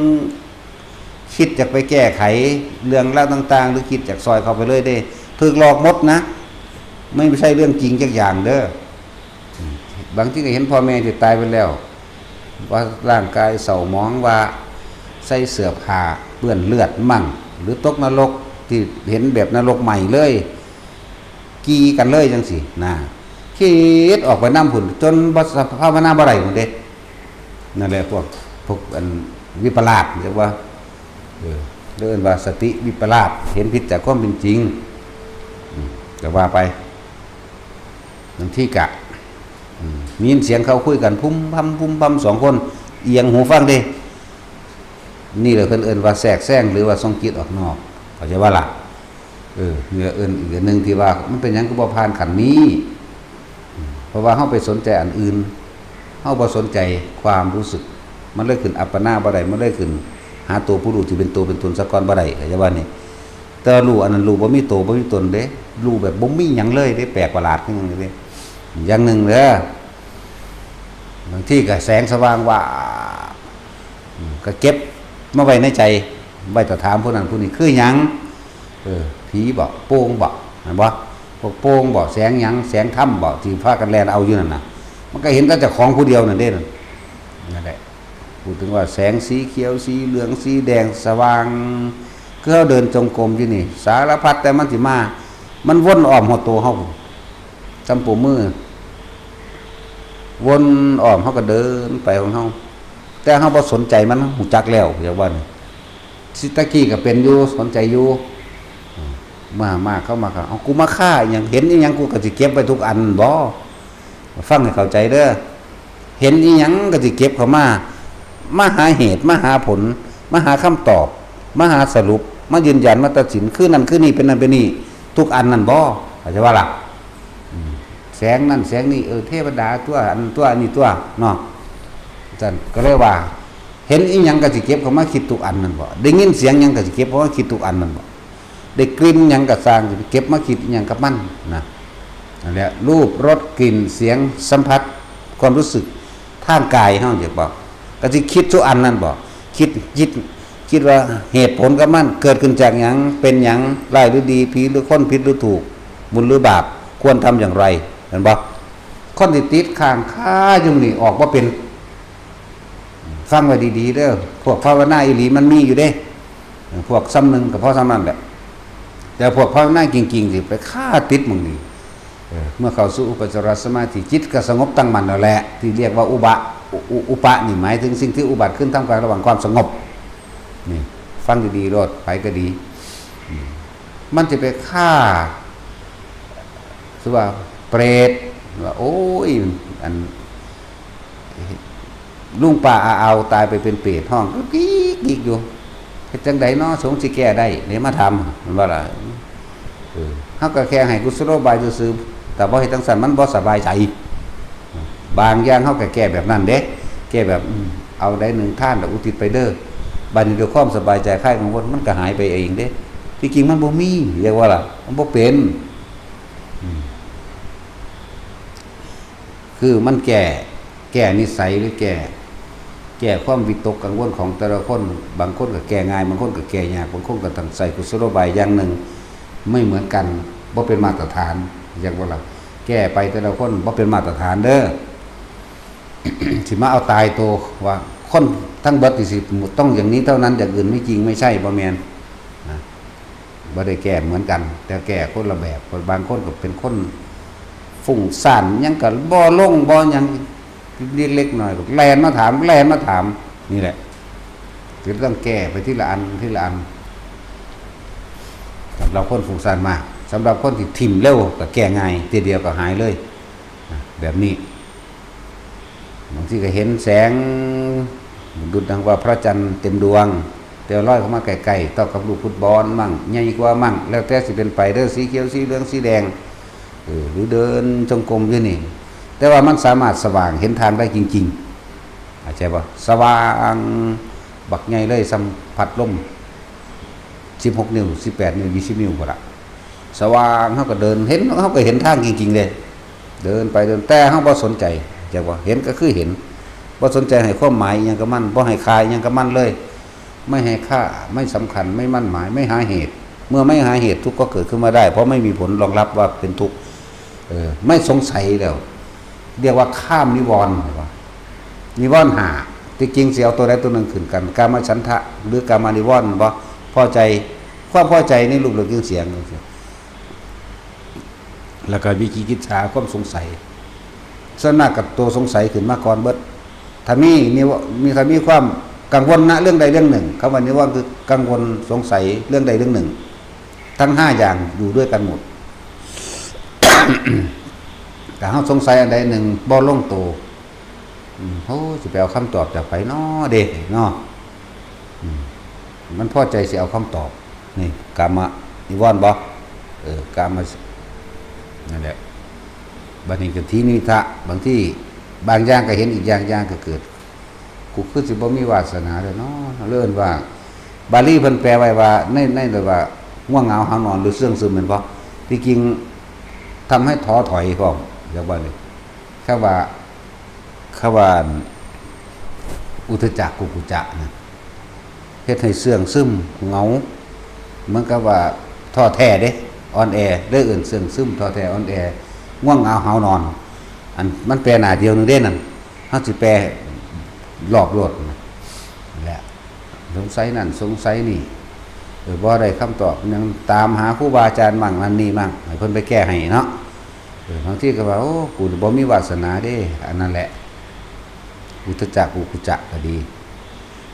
คิดอยากไปแก้ไขเรื่องราวต่างๆหรือคิดอยากซอยเขาไปเลยได้ถูกหลอกหมดนะไม่ใช่เรื่องจริงจักอย่างเด้อบางทีก็เห็นพ่อแม่ที่ตายไปแล้วว่าร่างกายเศร้าหมองว่าใส่เสื้อผ้าเปื้อนเลือดมั่งหรือตกนรกที่เห็นแบบนรกใหม่เลยกีกันเลยจังสินะคิดออกไปน้ำผุนจนภาวนาบ่ได้หมดเด้นั่นแหละพวกอันวิปลาสเรียกว่าเรียกว่าสติวิปลาสเห็นผิดจากความเป็นจริงก็ว่าไปนั่นที่กะมีเสียงเขาคุยกันพุ่มพัมสองคนเอียงหูฟังดินี่เลยเพิ่นเอิ้นว่าแทรกแซงหรือว่าส่งจิตออกนอกเข้าใจว่าล่ะเนี่ยเอิ้นอีกนึงที่ว่ามันเป็นหยังก็บ่ผ่านขันนี้เพราะว่าเฮาไปสนใจอันอื่นเฮาบ่สนใจความรู้สึกมันเลยขึ้นอัปปนาบ่ได้มันเลยขึ้นหาตัวผู้รู้ที่เป็นตัวเป็นตนซะก่อนบ่ได้เข้าใจว่านี่แต่รู้อันนั้นรู้บ่มีตัวบ่มีตนเด้รู้แบบบ่มีหยังเลยเด้แปลกประหลาดคือหยังเด้อย่างหนึ่งเด้อบางที่ก็แสงสว่างว่าก็เก็บมาไว้ในใจไว้แต่ถามผู้นั้นผู้นี้คือหยังผีบ่โป่งบ่เห็นบ่พวกโป่งบ่แสงหยังแสงถ้ำบ่ที่พากันแล่นเอาอยู่นั่นน่ะมันก็เห็นแต่เจ้าของผู้เดียวนั่นเด้นั่นแหละพูดถึงว่าแสงสีเขียวสีเหลืองสีแดงสว่างคือเฮาเดินจงกรมอยู่นี่สารพัดแต่มันสิมามันวนอ้อมหัวตัวเฮาจำปูมือวนอ้อมเฮาก็เดินไปของเฮาแต่เฮาบ่สนใจมันหูจักแล้วอย่างว่านี่ สิตะกี้ก็เป็นอยู่สนใจอยู่มาเข้ามาเอากูมาฆ่าอย่างเห็นอีหยังกูก็สิเก็บไปทุกอันบ่ฟังให้เข้าใจเด้อเห็นอีหยังก็สิเก็บเข้ามาหาเหตุมาหาผลมาหาคำตอบมาหาสรุปมายืนยันมาตัดสินคือนั่นคือนี่เป็นนั่นเป็นนี่ทุกอันนั่นบ่เข้าใจว่าล่ะแสงนั่นแสงนี่เทวดาตัวอันนี้ตัวเนาะจันก็เลยว่าเห็นอีหยังก็สิเก็บเข้ามาคิดทุกอันนั่นบ่ได้ยินเสียงหยังก็สิเก็บเข้ามาคิดทุกอันนั่นบ่ได้กลิ่นหยังก็สร้างสิเก็บมาคิดอีหยังกับมันนะนั่นแหละรูปรสกลิ่นเสียงสัมผัสความรู้สึกทางกายเฮาจักบ่ก็สิคิดทุกอันนั่นบ่คิดว่าเหตุผลกับมันเกิดขึ้นจากหยังเป็นหยังร้ายหรือดีผีหรือคนผิดหรือถูกบุญหรือบาปควรทำอย่างไรเห็นบ่คนที่ติดข้างคาอยู่นี่ออกบ่เป็นฟังไว้ดีๆเด้อพวกภาวนาอีหลีมันมีอยู่เด้พวกซ้ำนึงก็เพราะซ้ำนั้นแหละแต่พวกภาวนาจริงๆสิไปฆ่าติดมึงนี่เมื่อเข้าสู่อุปจารสมาธิจิตก็สงบตั้งมั่นแล้วแหละที่เรียกว่าอุปะนี่หมายถึงสิ่งที่อุบัติขึ้นท่ามกลางระหว่างความสงบนี่ฟังดีๆรอดไปก็ดีมันจะไปฆ่าคือว่าเปรตว่าโอ้ยอันลุงป่าเอาตายไปเป็นเปรตห้องก็กิ๊กอยู่เฮ็ดจังไดเนาะสงสิแก้ได้เนี่ยมาทำมันว่าล่ะเฮาก็แค่ให้กุศโลบายซื่อๆแต่บ่เฮ็ดจังซั่นมันบ่สบายใจบางอย่างเฮาก็แก้แบบนั้นเด้แก้แบบเอาได้หนึ่งท่านแล้วอุทิศไปเด้อบัดนี้ด้วยความสบายใจคลายกังวลมันก็หายไปเองเด้ที่จริงมันบ่มีเรียกว่าล่ะมันบ่เป็นคือมันแก้นิสัยหรือแก้ความวิตกกังวลของแต่ละคนบางคนก็แก้ง่ายบางคนก็แก้ยากบางคนก็ต้องใส่กุศโลบายอย่างหนึ่งไม่เหมือนกันบ่เป็นมาตรฐานอย่างว่าล่ะแก้ไปแต่ละคนบ่เป็นมาตรฐานเด้อ สิมาเอาตายตัวว่าคนทั้งเบิดสิต้องอย่างนี้เท่านั้นอย่างอื่นไม่จริงไม่ใช่บ่แม่นนะบ่ได้แก้เหมือนกันแต่แก้คนละแบบบางคนก็เป็นคนฟุ้งซ่านยังก็บ่ลงบ่หยังเล็กๆหน่อยแลนมาถามนี่แหละคือต้องแก้ไปทีละอันสำหรับคนฟุ้งซ่านมากสำหรับคนที่ทิ่มเร็วก็แก้ง่ายทีเดียวก็หายเลยแบบนี้บางทีก็เห็นแสงดุจดังว่าพระจันทร์เต็มดวงแต่ลอยเข้ามาใกล้ๆต่อกับลูกฟุตบอลมั่งใหญ่กว่ามั่งแล้วแต่สิเป็นไปเด้อสีเขียวสีเหลืองสีแดงหรือเดินจงกรมอยู่นี่แต่ว่ามันสามารถสว่างเห็นทางได้จริงๆเข้าใจป่ะสว่างบักใหญ่เลยสัมผัสลม16 นิ้ว18 นิ้ว20 นิ้วพุ่นล่ะสว่างเฮาก็เดินเห็นเฮาก็เห็นทางจริงๆเลยเดินไปเดินแต่เฮาบ่สนใจจังว่าเห็นก็คือเห็นบ่สนใจให้ความหมายอิหยังกับมันบ่ให้คายอิหยังกับมันเลยไม่ให้ค่าไม่สำคัญไม่มั่นหมายไม่หาเหตุเมื่อไม่หาเหตุทุกข์ก็เกิดขึ้นมาได้เพราะไม่มีผลรองรับว่าเป็นทุกข์ไม่สงสัยแล้วเรียกว่าข้ามนิวรณ์ว่านิวรณ์ที่จริงสิเอาตัวใดตัวหนึ่งขึ้นกันกามฉันทะหรือกามานิวรณ์บ่พอใจความพอใจในรูปเสียงแล้วก็วิจิกิจฉาความสงสัยส่วนมากกับตัวสงสัยขึ้นมาก่อนเบิดถ้ามีความกังวลนะเรื่องใดเรื่องหนึ่งคำว่านิวรณ์คือกังวลสงสัยเรื่องใดเรื่องหนึ่งทั้ง5อย่างอยู่ด้วยกันหมด แต่เฮาสงสัยอันใดหนึ่งบ่ลงโตโอ้สิไปเอาคำตอบจากไผน้อเด้เนาะมันพอใจสิเอาคำตอบนี่กามนิวรณ์บ่กามนั่นแหละบัดนี้ก็ทีนิทะบางที่บางอย่างก็เห็นอีกอย่างก็เกิดกูคือสิบ่มีวาสนาเลยเนาะเลื่อนว่าบาลีเพิ่นแปลไว้ว่าในเลยว่าง่วงเหงาหานอนหรือเสื่องซึมแม่นบ่ที่จริงทำให้ท้อถอยพร้อมเรียกว่านี่คำว่าอุทจักกุกุจักนะเฮ็ดให้เสื่องซึมเหงาเหมือนกับว่าท้อแท้เด้อ่อนแอเรื่องอื่นเสื่องซึมท้อแท้อ่อนแอง่วงเหงาหานอนอันมันแปลหน้าเดียวนึงเด้นั่นเฮาสิแปลรอบโลดแหละสงสัยนั่นสงสัยนี่บ่ได้คำตอบยังตามหาครูบาอาจารย์มั่งนั่นนี่มั่งให้เพิ่นไปแก้ให้เนาะบางทีก็ว่าโอ้กูบ่มีวาสนาเด้อันนั้นแหละอุทจักกุกุจักก็ดี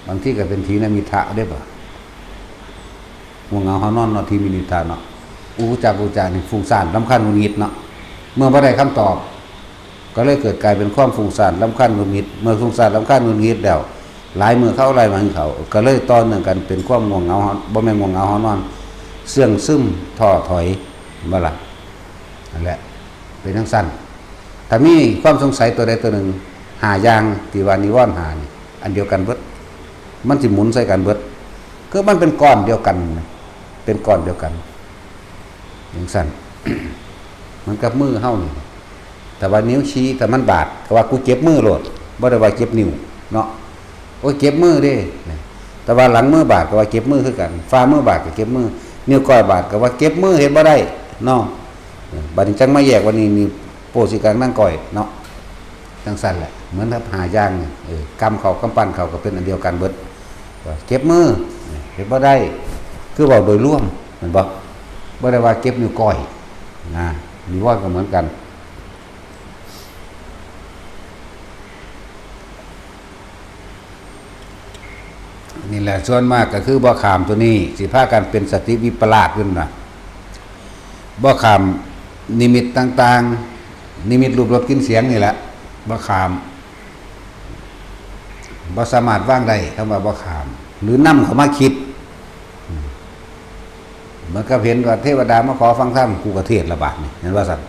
บางทีก็เป็นทีนมิทะได้บ่ ง่วงเหงาเฮานอนเนาะทีมินิตาเนาะอุจานี่ฟุ้งซ่านรำคาญหงุดหงิดเนาะเมื่อบ่ได้คำตอบก็เลยเกิดกลายเป็นความฟุ้งซ่านรำคาญหงุดหงิดเมื่อฟุ้งซ่านรำคาญหงุดหงิดแล้วหลายมื้อเข้าหลายวันเขาก็เลยต่อเนื่องกันเป็นความง่วงเหงาบ่แม่นง่วงเหงาเฮานอนเสื่องซึมท้อถอยบ่ล่ะนั่นแหละเป็นจังซั่นถ้ามีความสงสัยตัวใดตัวหนึ่งหาอย่างที่ว่านิวรณ์หานี่อันเดียวกันเบิดมันสิหมุนใส่กันเบิดคือมันเป็นก้อนเดียวกันเป็นก้อนเดียวกันอย่างซั่น มันกับมือเฮานี่แต่ว่านิ้วชี้แต่มันบาดก็ว่ากูเจ็บมือโลดบ่ได้ว่าเจ็บนิ้วเนาะโอ้ยเจ็บมือเด้แต่ว่าหลังมือบาดก็ว่าเจ็บมือคือกันฝ่ามือบาดก็เจ็บมือนิ้วก้อยบาดก็ว่าเจ็บมือเฮ็ดบ่ได้เนาะบัดนี้จังมาแยกวันนี้โปสิกังนั่งก้อยเนาะจังซั่นแหละเหมือนถ้าหาย่างเนี่ยกำเขากำปั้นเขาก็เป็นอันเดียวกันเบิดเจ็บมือเฮ็ดบ่ได้คือเว้าโดยรวมแม่นบ่บ่ได้ว่าเจ็บนิ้วก้อยนะนิวรณ์ก็เหมือนกันนี่แหละส่วนมากก็คือบ่ขามตัวนี้สิพากันเป็นสติวิปลาสขึ้นน่ะบ่ขามนิมิตต่างๆนิมิตรูปรสกลิ่นเสียงนี่แหละบ่ขามบ่สามารถวางได้คำว่าบ่ขามหรือนำเข้ามาคิดมันก็เห็นว่าเทวดามาขอฟังธรรมกูก็เทศน์ละบาดนี่เห็นว่าซั่น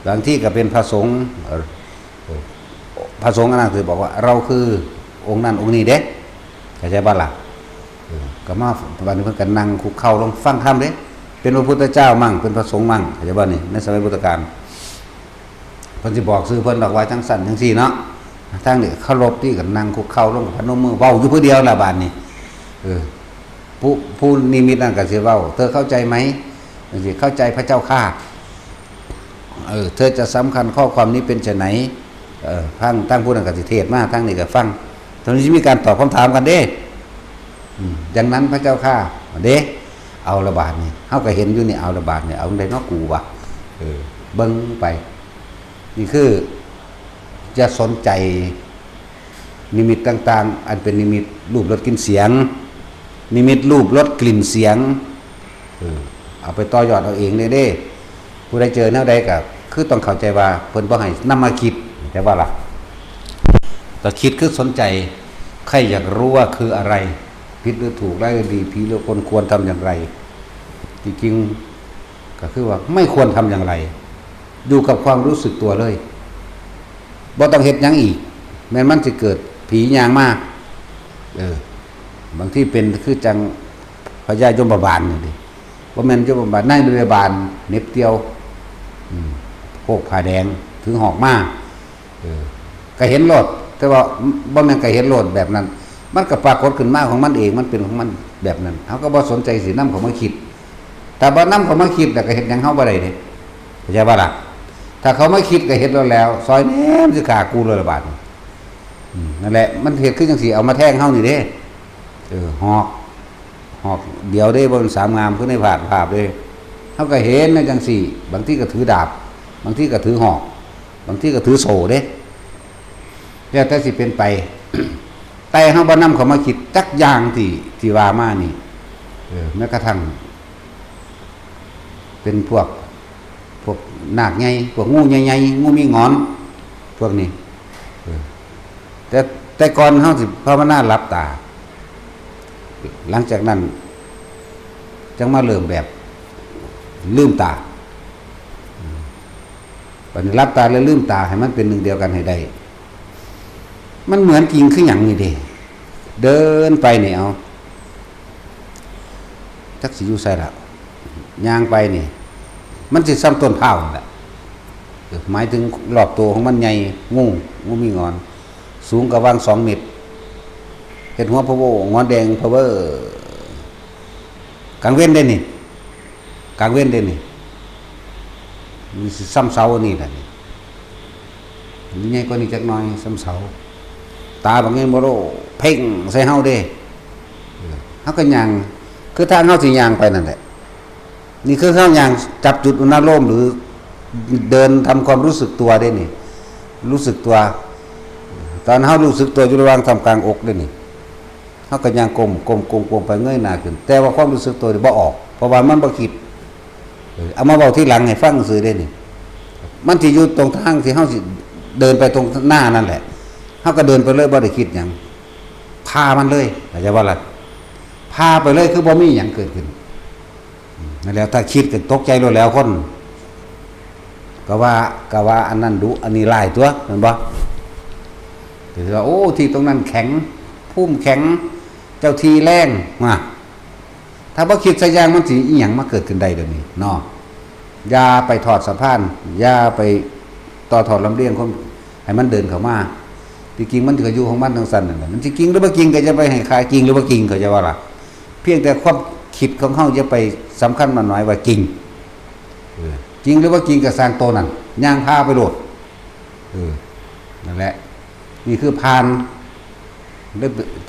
บางที่ก็เป็นพระสงฆ์อันนั้นคือบอกว่าเราคือองค์นั้นองค์นี้เด้เข้าใจบ่ล่ะก็มาบัดนี้เพิ่นก็นั่งคุกเข่าลงฟังธรรมเด้เป็นพระพุทธเจ้ามั่งเป็นพระสงฆ์มั่งเข้าใจบ่นี่ในสมัยพุทธกาลเพิ่นสิบอกชื่อเพิ่นดอกว่าจังสั่นจังซี่เนาะทางนี้เคารพที่ก็นั่งคุกเข่าลงพนมมือเว้าอยู่ผู้เดียวล่ะบาดนี้ผู้นิมิตนั่นก็สิเว้าเธอเข้าใจไหมสิเข้าใจพระเจ้าข้าเธอจะสำคัญข้อความนี้เป็นไฉนฟังตั้งผู้นั้นก็สิเทศน์มาทั้งนี้ก็ฟังตอนนี้มีการตอบคำถามกันเด้อย่างนั้นพระเจ้าข้าเด้เอาระบาดนี่เฮาก็เห็นอยู่นี่เอาระบาดนี่เอาได้เนาะกูว่ะเบิ่งไปนี่คือจะสนใจนิมิตต่างๆอันเป็นนิมิตรูปรสกลิ่นเสียงนิมิตรูปรสกลิ่นเสียงเอาไปต่อยอดเอาเองเด้ผู้ใดเจอแนวใดก็คือต้องเข้าใจว่าเพิ่นบ่ให้นำมาคิดแต่ว่าล่ะแต่คิดคือสนใจใครอยากรู้ว่าคืออะไรผิดหรือถูกร้ายหรือดีผีหรือคนควรทำอย่างไรจริงๆก็คือว่าไม่ควรทำอย่างไรอยู่กับความรู้สึกตัวเลยบ่ต้องเฮ็ดหยังอีกแม้มันจะเกิดผียางมากบางที่เป็นคือจังพญายมบาลนี่ดิบ่แม่นยมบาลนายโรงพยาบาลเน็บเตียวโคกผ้าแดงถือหอกมาก็เห็นโลดแต่ว่าบ่แม่นก็เห็นโลดแบบนั้นมันก็ปรากฏขึ้นมาของมันเองมันเป็นของมันแบบนั้นเฮาก็บ่สนใจสินำเข้ามาคิดแต่บ่นำเข้ามาคิดแล้วก็เฮ็ดหยังเฮาบ่ได้เด้เข้าใจบ่ล่ะถ้าเขาไม่คิดก็เฮ็ดแล้วซอยแหนมสิฆ่ากูเลยละบาดนั่นแหละมันเฮ็ดคือจังซี่เอามาแทงเฮานี่เด้หอกเดียวเด้บ่เป็นสามงามคือในภาพเด้เฮาก็เห็นในจังซี่บางทีก็ถือดาบบางทีก็ถือหอกบางทีก็ถือโซ่เด้แล้วแต่สิเป็นไป แต่เฮาบ่นำเข้ามาคิดจักอย่างที่ว่ามานี่แม้กระทั่งเป็นพวกนาคใหญ่พวกงูใหญ่ๆงูมีงอนพวกนี้แต่ก่อนเฮาสิภาวนาหลับตาหลังจากนั้นจังมาเริ่มแบบลืมตาบัดนี้หลับตาแล้วลืมตาให้มันเป็นหนึ่งเดียวกันให้ได้มันเหมือนจริงคือหยังนี่เด้เดินไปนี่เอาจักสิอยู่ไสล่ะย่างไปนี่มันสิซ้ำต้นข้าวนั่นแหละหมายถึงรอบตัวของมันใหญ่งูมีงอนสูงกว่า2 เมตรเห็นหัวพะโวงอนแดงพะเวอกลางเว้นได้นี่กลางเว้นได้นี่มีซ้ำเสานี่แหละนี่ใหญ่กว่านี้จักหน่อยซ้ำเสาตาบางแง่บ่โรเพ่งใส่เฮาเด้เฮาก็ย่างคือทางเฮาสิย่างไปนั่นแหละนี่คือเฮาย่างจับจุดอุณหภูมิหรือเดินทำความรู้สึกตัวได้นี่รู้สึกตัวตอนเฮารู้สึกตัวอยู่ระหว่างทำกลางอกได้นี่เฮา าก็ย่างกลมไปเงยหน้าขึ้นแต่ว่าความรู้สึกตัวนี่บ่ออกเพราะว่ามันบ่คิดเอามาเว้าที่หลังให้ฟังซื่อได้นี่มันสิอยู่ตรงทางที่เฮาสิเดินไปตรงหน้านั่นแหละเฮาก็เดินไปเลยบ่ได้คิดหยังพามันเลยเข้าใจว่าล่ะพาไปเลยคือบ่มีหยังเกิดขึ้นนั่นแล้วถ้าคิดก็ตกใจแล้วคนก็ว่าอันนั้นดุอันนี้ร้ายตัวแม่นบ่ถือว่าโอ้ที่ตรงนั้นแข็งพุ่มแข็งเจ้าทีแรงมาถ้าบ่คิดสักอย่างมันสิอีหยังมาเกิดขึ้นได้เดี๋ยวนี้เนาะอย่าไปถอดสะพานอย่าไปต่อถอดลำเลียงคนให้มันเดินเข้ามาที่จริงมันก็อยู่ของมันทั้งสั้นนั่นแหละมันสิจริงหรือบ่จริงก็จะไปให้คายจริงหรือบ่จริงก็จะว่าล่ะเพียงแต่ความคิดของเฮาอย่าไปสำคัญมันน้อยว่าจริงจริงหรือว่าจริงก็สร้างโตนั่นย่างพาไปโลดนั่นแหละนี่คือผ่าน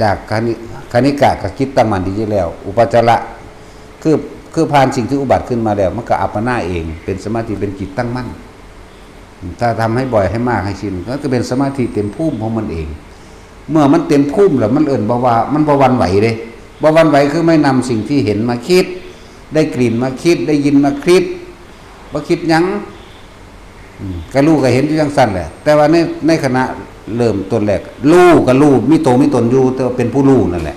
จากคณิกะกับคิดตั้งมั่นดีอยู่แล้วอุปจาระคือผ่านสิ่งที่อุบัติขึ้นมาแล้วมันก็อัปปนาเองเป็นสมาธิเป็นจิตตั้งมั่นถ้าทำให้บ่อยให้มากให้ชินก็จะเป็นสมาธิเต็มภูมิของมันเองเมื่อมันเต็มภูมิแล้วมันบ่ว่ามันบ่หวั่นไหวเด้บ่หวั่นไหวคือไม่นำสิ่งที่เห็นมาคิดได้กลิ่นมาคิดได้ยินมาคิดบ่คิดหยังก็รู้ก็เห็นอยู่จังซั่นแหละแต่ว่าในขณะเริ่มต้นแรกรู้ก็รู้มีโตมีตนอยู่แต่เป็นผู้รู้นั่นแหละ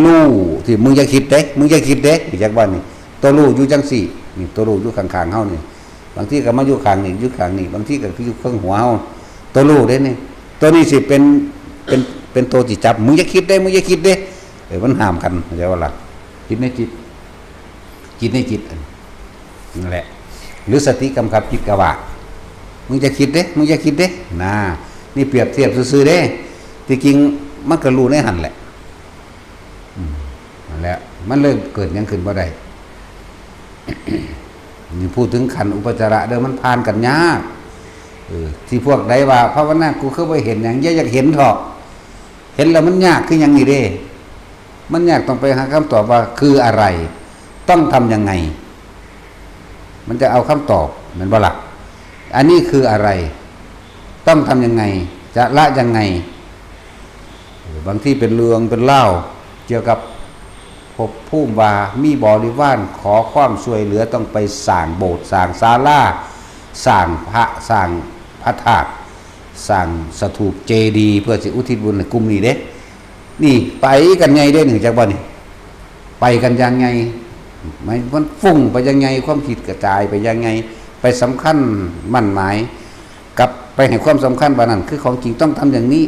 รู้ที่มึงอย่าคิดเด้มึงอย่าคิดเด้อีกจักว่านี่ตัวรู้อยู่จังซี่นี่ตัวรู้อยู่ข้างๆเฮานี่บางทีก็มาอยู่ข้างนี่อยู่ข้างนี่บางทีก็อยู่ข้างหัวเฮาตัวรู้เด้นี่ตัวนี้สิเป็นตัวที่จับมึงอย่าคิดเด้มึงอย่าคิดเด้มันห้ามกันเข้าใจว่าล่ะคิดในจิตในจิตนั่นแหละหรือสติกำกับจิตกว่ามึงจะคิดเด้มึงจะคิดเด้นะนี่เปรียบเทียบซื่อๆเด้ที่จริงมันก็รู้ในหันแหละนั่นแหละมันเลยเกิดยังขึ้นบ่ได้ นี่พูดถึงขันอุปจาระเด้อมันผ่านกันยากที่พวกใดว่าภาวนากูเคยไปเห็นอย่างอยากเห็นเถอะเห็นแล้วมันยากคืออย่างนี้เด้มันยากต้องไปหาคำตอบว่าคืออะไรต้องทำยังไงมันจะเอาคำตอบเหมือนบ่ล่ะอันนี้คืออะไรต้องทำยังไงจะละยังไงบางที่เป็นเรื่องเป็นเล่าเกี่ยวกับภพภูมิว่ามีบริวารขอความช่วยเหลือต้องไปสร้างโบสถ์สร้างศาลาสร้างพระสร้างพระธาตุสร้างสถูปเจดีย์เพื่อสิอุทิศบุญในกลุ่มนี้เด้นี่ไปกันไงได้หนึ่งจากบ่นี่ไปกันยังไงมันฟุ้งไปยังไงความคิดกระจายไปยังไงไปสำคัญมั่นหมายกับไปให้ความสำคัญว่านั่นคือของจริงต้องทำอย่างนี้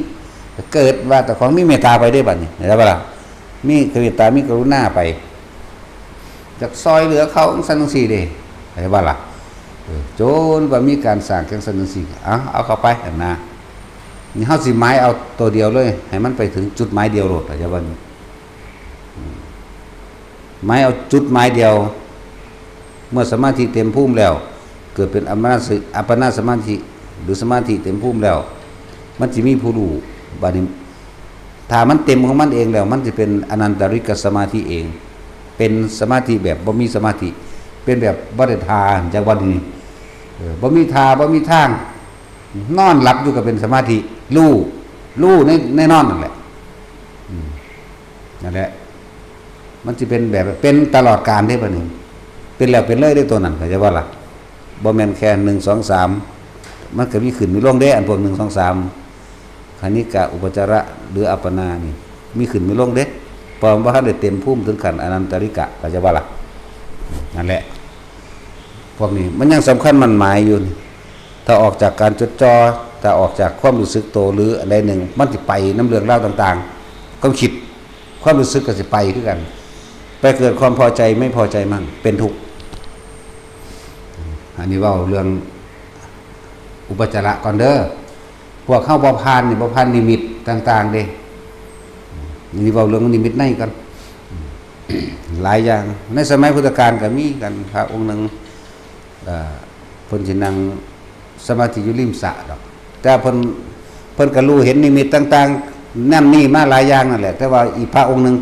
เกิดว่าแต่ของมีเมตตาไปได้บัดนี้เห็นป่ะล่ะมีเมตตามีกรุณาไปจากซอยเหลือเขาสันนิสีเด้เห็นป่ะล่ะโจนว่ามีการสร้างแข่งสันนิสีเอาเข้าไปนะนี่เฮาสิไม้เอาตัวเดียวเลยให้มันไปถึงจุดหมายเดียวโลดจะว่าไม้เอาจุดหมายเดียวเมื่อสมาธิเต็มภูมิแล้วเกิดเป็นอัปปนาสมาธิหรือสมาธิเต็มภูมิแล้วมันจะมีผู้รู้บัดนี้ถ้ามันเต็มของมันเองแล้วมันจะเป็นอนันตริกสมาธิเองเป็นสมาธิแบบบ่มีสมาธิเป็นแบบบ่ได้ทาจากวันนี้บ่มีทาบ่มีทางนอนหลับอยู่กับเป็นสมาธิรู้ในนอนนั่นแหละนั่นแหละมันจะเป็นแบบเป็นตลอดกาลได้บัดนี้เป็นแล้วเป็นเลยได้ตัวนั้นเข้าใจว่าล่ะบ่แม่นแค่1 2 3มันก็มีขึ้นมีลงได้อันพวก1 2 3คณิกะอุปจาระหรืออัปปนานี่มีขึ้นมีลงเด้พอว่าได้เต็มภูมิถึงขั้นอนันตริกะเข้าใจว่าล่ะนั่นแหละพวกนี้มันยังสำคัญมันหมายอยู่ถ้าออกจากการจดจ่อถ้าออกจากความรู้สึกโตหรืออะไรหนึ่งมันสิไปน้ำเรื่องเล่าต่างๆความคิดความรู้สึกก็สิไปคือกันไปเกิดความพอใจไม่พอใจมั่งเป็นทุกข์อันนี้ว่าเรื่องอุปจาระก่อนเด้อพวกเข้าบ่พานนี่บ่พานนิมิตต่างๆเด้นี่ว่าเรื่องนิมิตในกัน หลายอย่างในสมัยพุทธกาลก็มีกันพระองค์หนึ่งเพิ่นสินั่งสมาธิอยู่ริมสระดอกแต่เพิ่นก็รู้เห็นนิมิตต่างๆนั่นนี่มาหลายอย่างนั่นแหละแต่ว่าอีกพระองค์หนึ่ง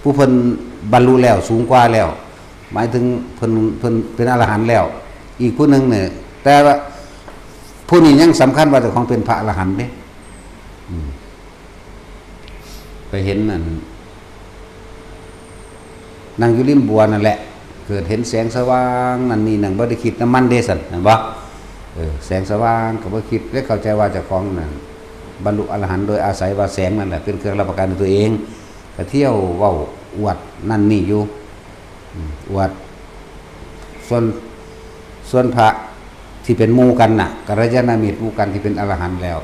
ผู้เพิ่นบรรลุแล้วสูงกว่าแล้วหมายถึงเพิ่นเป็นอรหันต์แล้วอีกผู้หนึ่งเนี่ยแต่ว่าผู้นี้ยังสำคัญว่าแต่ของเป็นพระอรหันต์เด้ ไปเห็นนั่นนั่งอยู่ริมบัวนั่นแหละเกิดเห็นแสงสว่างนั่นนี่นั่งบ่ได้คิดน้ำมันเดสันเห็นบ่แสงสว่างก็บ่คิดและเข้าใจว่าเจ้าของนั่นบรรลุอรหันต์โดยอาศัยว่าแสงนั่นแหละเป็นเครื่องรับประกันตัวเองก็เที่ยวเว้าอวดนั่นนี่อยู่อวดส่วนพระที่เป็นหมู่กันน่ะกัลยาณมิตรหมู่กันที่เป็นอรหันต์แล้ว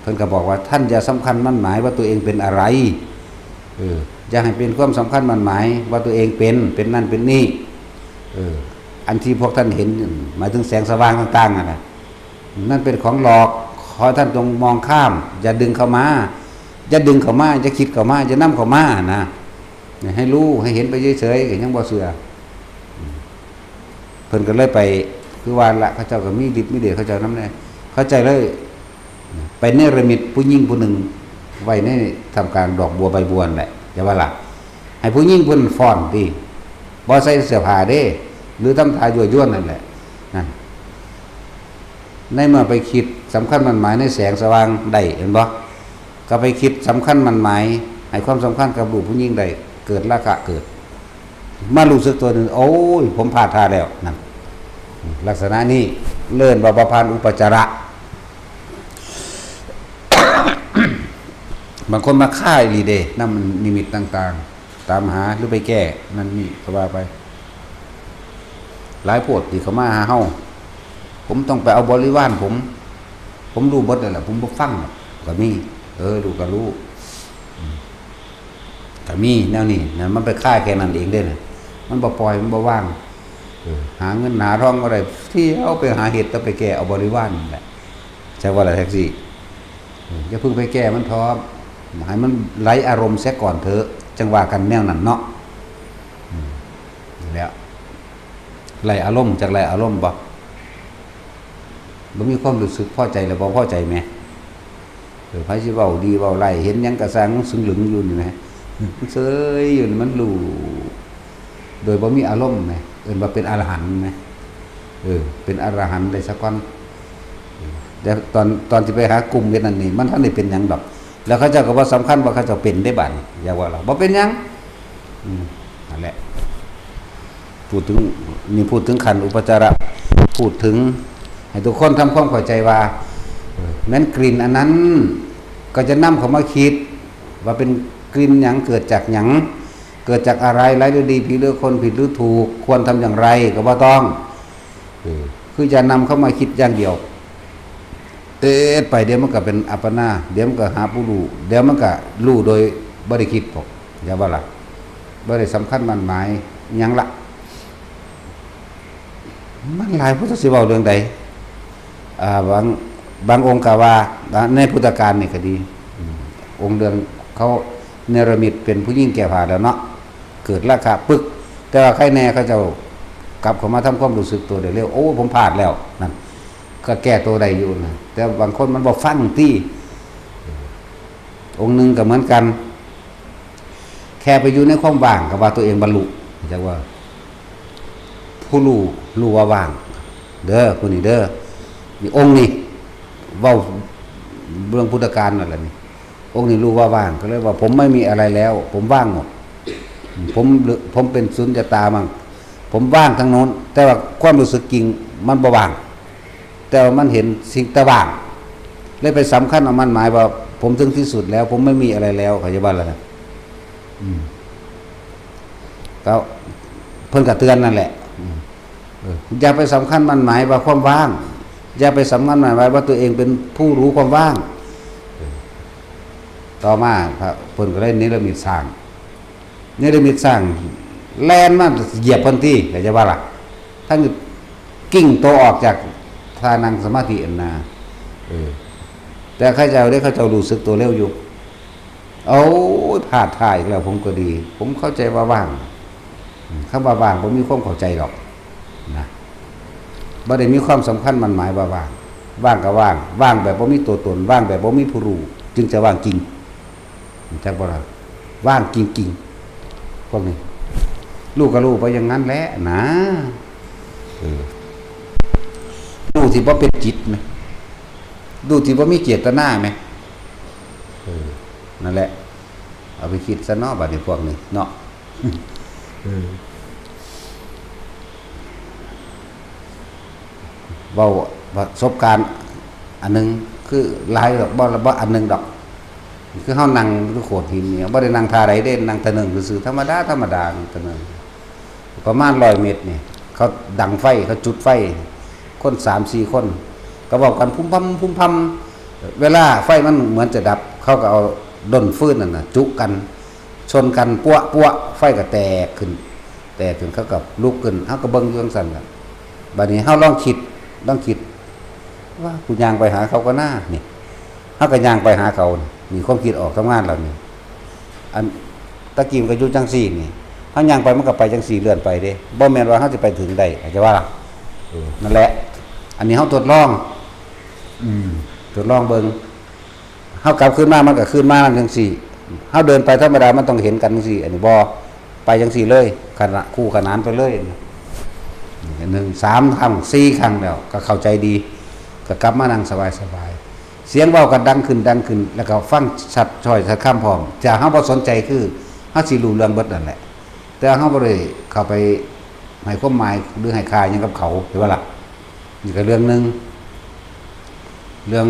เพิ่นก็บอกว่าท่านอย่าสำคัญมั่นหมายว่าตัวเองเป็นอะไรอย่าให้เป็นความสำคัญมั่นหมายว่าตัวเองเป็นนั่นเป็นนี่อันที่พวกท่านเห็นหมายถึงแสงสว่างต่างๆนั่นเป็นของหลอกขอท่านจงมองข้ามอย่าดึงเข้ามาอย่าคิดเข้ามาอย่านำเข้ามานะให้รู้ให้เห็นไปเฉยๆก็ยังบ่เชื่อเพิ่นก็เลยไปคือว่าละเขาเจ้าก็มีฤทธิ์มีเดชเขาเจ้านำแน่เข้าใจเลยไปเนรมิตผู้หญิงผู้หนึ่งไว้ในทำการดอกบัวใบบัวแหละอย่าว่าล่ะให้ผู้หญิงเพิ่นฟ้อนติบ่ใส่เสื้อผ้าเด้หรือทำท่ายั่วยวนนั่นแหละนั่นในเมื่อไปคิดสำคัญมั่นหมายในแสงสว่างได้เห็นบ่ก็ไปคิดสำคัญมั่นหมายให้ความสำคัญกับรูปผู้หญิงได้เกิดราคะเกิดมารู้สึกตัวนึงโอ้ยผมพลาดท่าแล้วนั่นลักษณะนี้เลื่อนบาปพานอุปจาระ บางคนมาฆ่าอีหลีเดนั่นมันนิมิตต่างๆตามหาหรือไปแก้นั่นนี่ก็ว่าไปหลายโพดที่เขามาหาเฮาผมต้องไปเอาบริวารผมรู้หมดนั่นแหละผมบ่ฟังก็มีดูก็รู้ก็มีแนวนี้นั่นมันไปฆ่าแค่นั้นเองเด้น่ะมันบ่ปล่อยมันบ่ว่างหาเงินหาทองบ่ได้ที่เอาไปหาเห็ดต้องไปแก้เอาบริวารนั่นแหละใช่ว่าอะไรแท็กซี่อย่าเพิ่งไปแก้มันท้อให้มันไหลอารมณ์เสียก่อนเถอะจังว่ากันแนวนั้นเนาะแล้วไหลอารมณ์จากไหลอารมณ์บ่มีความรู้สึกพอใจแล้วบ่พอใจไหมไผสิเว้าดีเว้าไล่เห็นหยังกระสังสึงหลึงอยู่นี่แหมเฉยอยู่มันรู้โดยบ่มีอารมณ์ไหมว่าเป็นอรหันต์ไหมเป็นอรหันต์ได้สักก่อนแต่ตอนที่ไปหากลุ่มเวียดนั่นนี่มันท่านได้เป็นหยังดอกแล้วเขาเจ้าก็บ่สำคัญว่าเขาเจ้าเป็นได้บัดอย่าว่าล่ะบ่เป็นหยังนั่นแหละพูดถึงขันธ์อุปจาระพูดถึงให้ทุกคนทำความเข้าใจว่านั้นกลิ่นอันนั้นก็จะนำเข้ามาคิดว่าเป็นกลิ่นหยังเกิดจากหยังเกิดจากอะไรร้ายหรือดีผิดหรือคนผิดหรือถูกควรทำอย่างไรก็บ่ต้องคือจะนำเข้ามาคิดอย่างเดียวไปเดี๋ยวมันก็เป็นอัปปนาเดี๋ยวมันก็หาผู้รู้เดี๋ยวมันก็รู้โดยบ่ได้คิดพอกอย่าว่าล่ะบ่ได้สำคัญมั่นหมายหยังละมันหลายพุทธสิเว้าเรื่องใดบางองค์กล่าวว่าในพุทธกาลนี่ก็ดีองค์เรื่องเขาเนรมิตเป็นผู้หญิงแก่ผ้าแล้วเนาะเกิดราคะปึกแต่ว่าใครแน่เขาเจ้ากลับเข้ามาทำความรู้สึกตัวได้เร็วโอ้ผมพลาดแล้วนั่นก็แก้ตัวได้อยู่นะแต่บางคนมันบ่ฟังที่องค์หนึงก็เหมือนกันแค่ไปอยู่ในความว่างก็ว่าตัวเองบรรลุจักว่าผู้รู้ว่าว่างเด้อผู้นี้เด้อนี่องค์นี้เว้าเรื่องพุทธกาลนั่นแหละนี่องค์นี้รู้ว่าว่างก็เลยว่าผมไม่มีอะไรแล้วผมว่างหมดผมเป็นสุญญตามั่งผมว่างทั้งโน้นแต่ว่าความรู้สึกจริงมันบ่ว่างแต่ว่ามันเห็นสิ่งแต่ว่างเลยไปสำคัญเอามันหมายว่าผมถึงที่สุดแล้วผมไม่มีอะไรแล้วเขาจะว่าอะไรก็เพิ่นก็เตือนนั่นแหละอย่าไปสำคัญมันหมายว่าความว่างอย่าไปสำคัญหมายว่าตัวเองเป็นผู้รู้ความว่างต่อมาพระเพิ่นก็เลยนิรมิตสร้างแล่นมาเหยียบเพิ่นที่เขาจะว่าล่ะทั้งกิ้งตัวออกจากท่านั่งสมาธิอันนาแต่เขาเจ้ารู้สึกตัวเร็วอยู่เอาพลาดท่าอีกแล้วผมก็ดีผมเข้าใจว่าว่างคำว่าว่างผมมีความเข้าใจหรอกนะบ่ได้มีความสำคัญมันหมายว่าว่างก็ว่างแบบบ่มีตัวตนว่างแบบบ่มีผู้รู้จึงจะว่างจริงจักบ่ล่ะว่างจริงๆพวกนี้รู้ก็รู้ไปอย่างนั้นแหละนะดูที่ว่าเป็นจิตไหมดูที่ว่ามีเจตนาไหมนั่นแหละ เอาไปคิดซะเนาะบัดนี้พวกนี้เนาะเว้าประสบการณ์อันนึงคือหลายดอกบ่อันนึงดอกคือเฮานั่งอยู่โขดหินเนี่ยบ่ได้นั่งท่าใดเด้นั่งตะนึงซื่อๆธรรมดาตะนึงประมาณ100 เมตรนี่เขาดังไฟเขาจุดไฟคน 3-4 คนก็บอกกันพุ่มพำเวลาไฟมันเหมือนจะดับเขาก็เอาด้นฟืนนั่นน่ะจุกันชนกันปั้วไฟก็แตกขึ้นเขาก็ลุกขึ้นเฮาก็เบิ่งอยู่จังซั่นล่ะบัดนี้เฮาลองคิดว่ากูย่างไปหาเขาก็น่านี่เฮาก็ย่างไปหาเขามีความคิดออกทำงานแล้วนี่อันตะกี้มันก็อยู่จังซี่นี่เฮาย่างไปมันก็ไปจังซี่เลื่อนไปเด้บ่แม่นว่าเฮาสิไปถึงได้เข้าใจว่านั่นแหละอันนี้เฮาทดลองทดลองเบิ่งเฮากลับขึ้นมามันก็ขึ้นมาจังซี่เฮาเดินไปธรรมดามันต้องเห็นกันจังซี่อันนี้บ่ไปจังซี่เลยขณะคู่ขนานไปเลย1 3 ครั้ง4 ครั้งแล้วก็เข้าใจดีก็กลับมานั่งสบายๆเสียงเว้าก็ดังขึ้นแล้วก็ฟังชัดถ้อยชัดคำพร้อมจะเฮาบ่สนใจคือเฮาสิรู้เรื่องเบิดนั่นแหละแต่เฮาบ่ได้เข้าไปให้ความหมายหรือให้ค่าหยังกับเขาเห็นบ่ล่ะนี่ก็เรื่องนึงเรื่อง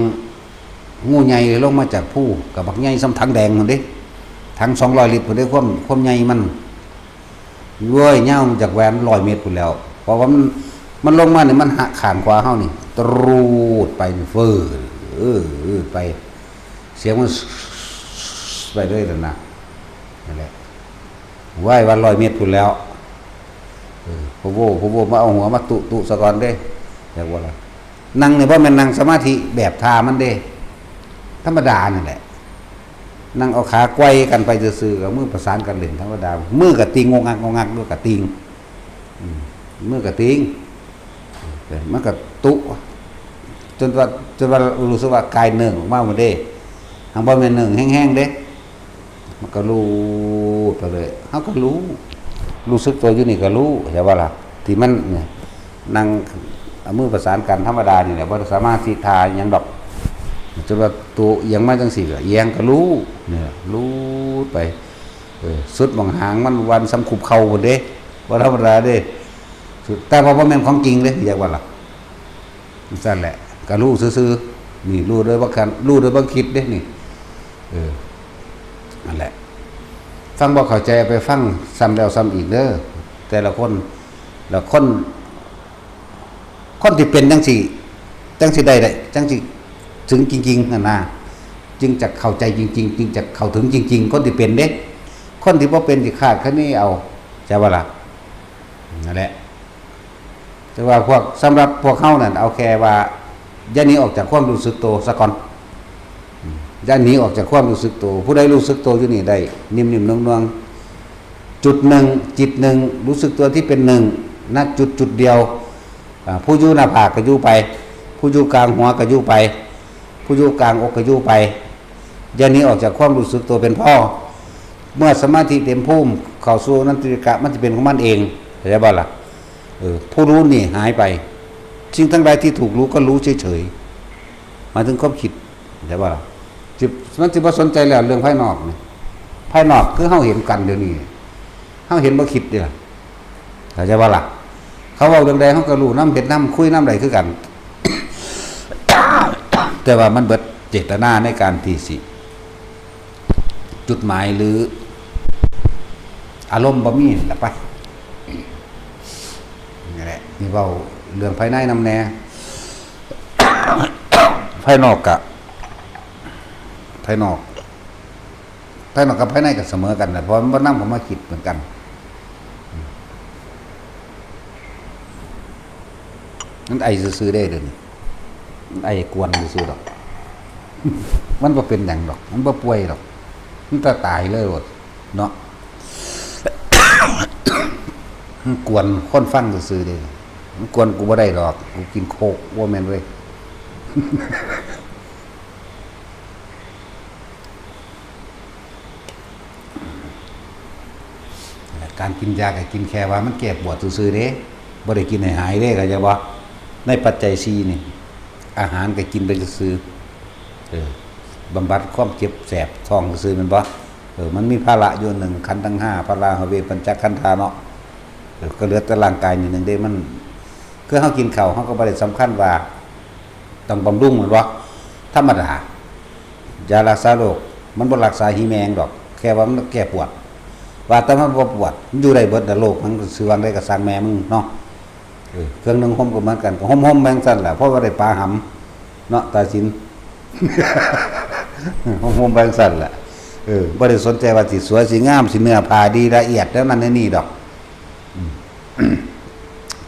งูใหญ่ลงมาจากผู้กับบักใหญ่ซ้ำถังแดงพุ่นเด้ถัง200 ลิตรพุ่นเด้ความใหญ่มันเว้ยยาวจากแหวน100 เมตรพุ่นแล้วเพราะว่ามันลงมานี่มันหักขานขวาเฮานี่ตรูดไปฟื้อไปเสียงมันไปเรื่อยนั่นน่ะนั่นแหละว่ายวัน100 เมตรพุ่นแล้วพ่อโวมาเอาหัวมาตุซะก่อนเด้อยากว่าล่ะนั่งนี่บ่แม่นนั่งสมาธิแบบท่ามันเด้ธรรมดานั่นแหละนั่งเอาขาไกวกันไปซื่อๆกับมือประสานกันเล่นธรรมดามือก็ติงงงักด้วยก็ติงมือก็ติงมันก็ตุจนว่ารู้สึกว่ากายเนื่องออกมาหมดเด้ทางบ่แม่นเนื่องแห้งๆเด้มันก็รู้ไปเลยเฮาก็รู้สึกตัวอยู่นี่ก็รู้ใช่ป่ะล่ะที่มันเนี่ยนั่งเอามือประสานกันธรรมดานี่แหละบ่สามารถสิทาหยังดอกจนว่าตัวเอียงมาจังซี่ก็เอียงก็รู้เนี่ยรู้ไปสุดบางหางมันวันสำคุบเข่าพุ่นเด้บ่ธรรมดาเด้แต่ว่าบ่แม่นของจริงเด้อยากว่าล่ะนั่นแหละก็รู้ซื่อๆนี่รู้โดยบ่คันรู้โดยบ่คิดเด้นี่นั่นแหละฟังบ่เข้าใจไปฟังซ้ำแล้วซ้ำอีกเด้อแต่ละคนแล้วคนที่เป็นจังสิได้จังสิถึงจริงๆนั่นน่ะจึงจะเข้าใจจริงๆจึงจะเข้าถึงจริงๆคนที่เป็นเด้คนที่บ่เป็นสิคาดคะเนเอาใช่บ่ล่ะนั่นแหละแต่ว่าสำหรับพวกเฮานั่นเอาแค่ว่าอย่าหนีออกจากความรู้สึกตัวซะก่อนอย่าหนีออกจากความรู้สึกตัวผู้ใดรู้สึกตัวอยู่นี่ได้นิ่มๆนวลๆจุดหนึ่งจิตหนึ่งรู้สึกตัวที่เป็นหนึ่งณจุดเดียวผู้อยู่หน้าผากก็อยู่ไปผู้อยู่กลางหัวก็อยู่ไปผู้อยู่กลางอกก็อยู่ไปอย่าหนีออกจากความรู้สึกตัวเป็นพ่อเมื่อสมาธิเต็มภูมิเข้าสู่นันติกะมันจะเป็นของมันเองเข้าใจบ่ล่ะผู้รู้นี่หายไปสิ่งทั้งหลายที่ถูกรู้ก็รู้เฉยๆมาถึงความคิดเข้าใจบ่ล่ะมันสิบ่สนใจแล้วเรื่องภายนอกนี่ภายนอกคือเฮาเห็นกันเดี๋ยวนี้เฮาเห็นบ่คิดเด้อเข้าใจบ่ล่ะเขาเว้าเรื่องใดเฮาก็รู้นำเฮ็ดนำคุยนำใดคือกัน แต่ว่ามันเบิดเจตนาในการที่สิจุดหมายหรืออารมณ์บ่มีล่ะไปนี่แหละนี่เว้าเรื่องภายในนำแน่ ภายนอกกับภายนอกกับภายในก็เสมอกันนะเพราะมันนั่งผมมาคิดเหมือนกันนั่นไอ้ซื้อได้เดี๋ยวนี้ไอ้กวนซื้อดอกมันบ่เป็นอย่างดอกมันบ่ป่วยดอกมันจะตายเลยหมดเนาะ กวนคนฟังซื้อได้มันกวนกูบ่ได้ดอกกูกินโคกว่าแม่นเลย การกินยาก็กินแค่ว่ามันแก้ปวดซื่อๆเด้บ่ได้กินให้หายเด้ก็จะว่าในปัจจัย4นี่อาหารก็กินไปซื่อบำบัดความเจ็บแสบท้องซื่อมันบ่ มันมีภาระอยู่หนึ่งขันธ์ทั้ง5พระราหเวปัญจขันธาเนาะก็เหลือแต่ร่างกายนี่นึงได้มันคือเฮากินข้าวเฮาก็บ่ได้สำคัญว่าต้องบำรุงเหมือนว่าธรรมดายารักษาโรคมันบ่รักษาหิแมงดอกแค่ว่ามันแก้ปวดว่าแต่มันบ่ปวดมันอยู่ได้เบิดแต่โรคมันสิวางได้ก็สร้างแม่มึงเนาะเครื่องนึงห่มก็เหมือนกันก็ห่มๆแม่งซั่นแหละเพราะว่าได้ปลาหำเนาะตาสิน ห่มๆแม่งซั่นแหละบ่ได้สนใจว่าสิสวยสิงามสิเนื้อผ้าดีละเอียดแล้วนั่นนี่ดอก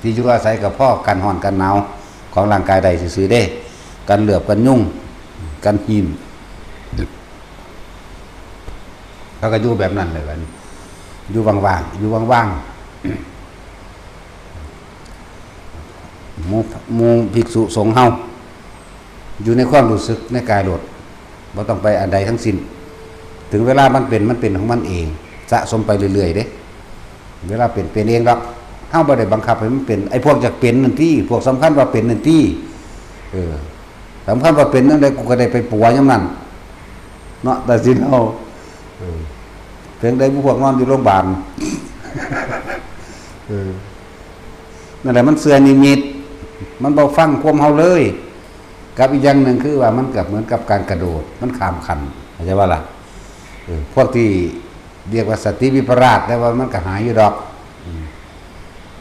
ที่อยู่อาศัยกับพ่อกันร้อนกันหนาวของร่างกายใดซื่อๆเด้กันเหลือบกันยุ่งกันหินเขาก็อยู่แบบนั้นเลยวันอยู่ว่างๆอยู่ว่างๆหมู่ภิกษุสงฆ์เฮาอยู่ในความรู้สึกในกายโลดบ่ต้องไปอันใดทั้งสิ้นถึงเวลามันเป็นของมันเองสะสมไปเรื่อยๆเด้เวลาเป็นเองดอกเฮาบ่ได้บังคับให้มันเป็นไอ้พวกอยากเป็นนั่นที่พวกสำคัญว่าเป็นนั่นที่สำคัญว่าเป็นนั่นใดกูก็ได้ไปปัวยามนั้นเนาะแต่สิเฮาเพียงใดผู้พวกนอนอยู่โรงพยาบาลนั่นแหละมันเสื่อนิมิตมันบ่ฟังความเฮาเลยกับอีกอย่างนึงคือว่ามันก็เหมือนกับการกระโดดมันข้ามขันเข้าใจว่าล่ะพวกที่เรียกว่าสติวิปราชแต่ว่ามันก็หายอยู่ดอก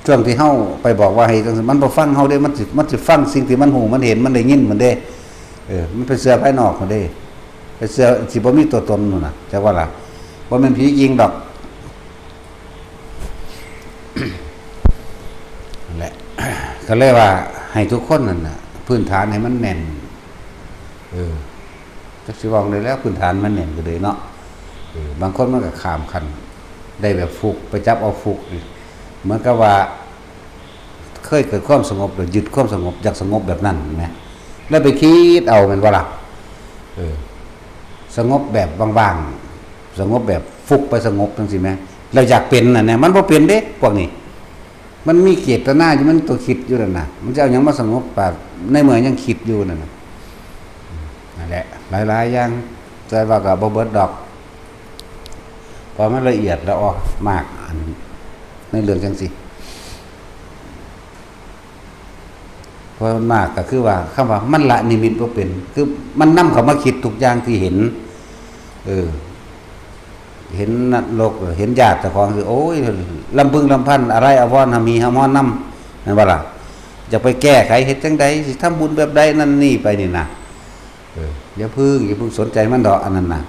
ช่วงที่เฮาไปบอกว่าให้มันบ่ฟังเฮาเด้มันสิฟังสิ่งที่มันหูมันเห็นมันได้ยินมันเด้มันเป็นเสื้อภายนอกมันเด้เป็นเสื้อสิบ่มีตัวตนนู่นน่ะจักว่าล่ะบ่แม่นผียิงดอกนั่นแหละก็เลยว่าให้ทุกคนนั่นน่ะพื้นฐานให้มันแน่นจักสิว่าได้แล้วพื้นฐานมันแน่นก็เลยเนาะบางคนมันก็ข้ามขั้นได้แบบฟุกไปจับเอาฟุกเหมือนกับว่าเคยเกิดความสงบหรือยึดความสงบอยากสงบแบบนั้นไหมแล้วไปคิดเอามันว่าล่ะสงบแบบว่างๆสงบแบบฟุกไปสงบจังสิแม่เราอยากเป็นน่ะเนี่ยมันบ่เป็นเด้พวกนี้มันมีเจตนาอยู่มันตัวคิดอยู่นั่นน่ะมันจะเอาหยังมาสงบปากในเมื่อยังคิดอยู่นั่นน่ะนั่นแหละหลายๆอย่างแต่ว่าก็บ่เบิดดอกพอมันละเอียดแล้วออกมากในเรื่องจังสิเพราะมันมากก็คือว่าคำว่ามันละนิมิตบ่เป็นคือมันนำเข้ามาคิดทุกอย่างที่เห็นเห็นนรกเห็นญาติเจ้าของคือโอ้ยลำพึงลำพันอะไรอาวรณ์หามีหามอนนำนั่นว่าล่ะจะไปแก้ไขเฮ็ดจังใดสิทำบุญแบบใดนั่นนี่ไปนี่นะอย่าพึ่งสนใจมันดอกอันนั้นน่ะ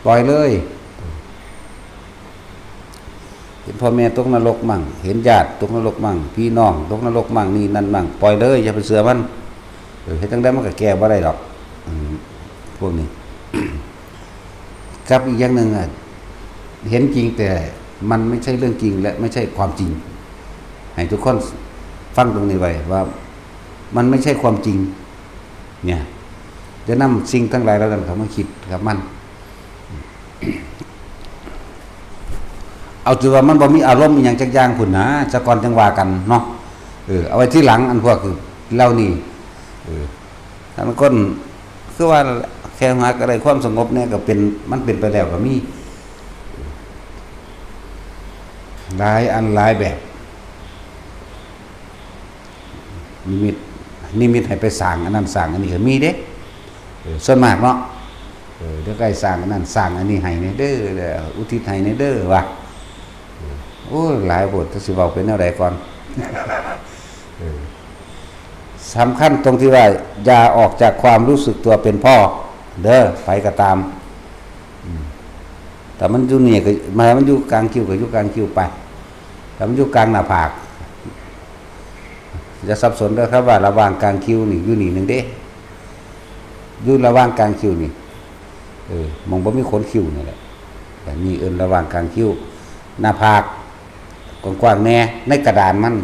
ปล่อยเลยเห็นพ่อแม่ตกนรกมั่งเห็นญาติตกนรกมั่งพี่น้องตกนรกมั่งนี่นั่นมั่งปล่อยเลยอย่าไปเสือมันเฮ็ดจังได๋มันก็แก้บ่ได้ดอกพวกนี้ ครับอีกอย่างนึงเห็นจริงแต่มันไม่ใช่เรื่องจริงและไม่ใช่ความจริงให้ทุกคนฟังตรงนี้ไว้ว่ามันไม่ใช่ความจริงเนี่ยจะนำสิ่งทั้งหลายแล้วกันเขามาคิดกับมันเอาจุดว่ามันบ่มีอารมณ์อย่างจักอย่างพุ่นนะสะก่อนจังว่ากันเนาะเอาไว้ที่หลังอันพวกคือเล่านี่ท่านคนคือว่าแค่หาอะไรความสงบเนี่ยก็เป็นมันเป็นไปแล้วก็มีหลายอันหลายแบบนิมิตให้ไปสร้างอันนั้นสร้างอันนี้ก็มีเด้ส่วนมากเนาะเดี๋ยวใกล้สร้างอันนั้นสร้างอันนี้ให้ในเด้ออุทิศให้ในเด้อว่าโอ้หลายบทสิเว้าเป็นแนวใดก่อนสำคัญตรงที่ว่าอย่าออกจากความรู้สึกตัวเป็นพ่อเด้อไปก็ตามแต่มันอยู่นี่ก็มันอยู่กลางคิ้วก็อยู่กลางคิ้วไปแต่มันอยู่กลางหน้าผากจะสับสนด้วยครับว่าระหว่างกลางคิ้วนี่อยู่นี่นึงเด้อยู่ระหว่างกลางคิ้วนี่มองบ่มีขนคิ้วนี่แหละแต่นี่ระหว่างกลางคิ้วหน้าผากกว้างๆแน่ในกระดานมัน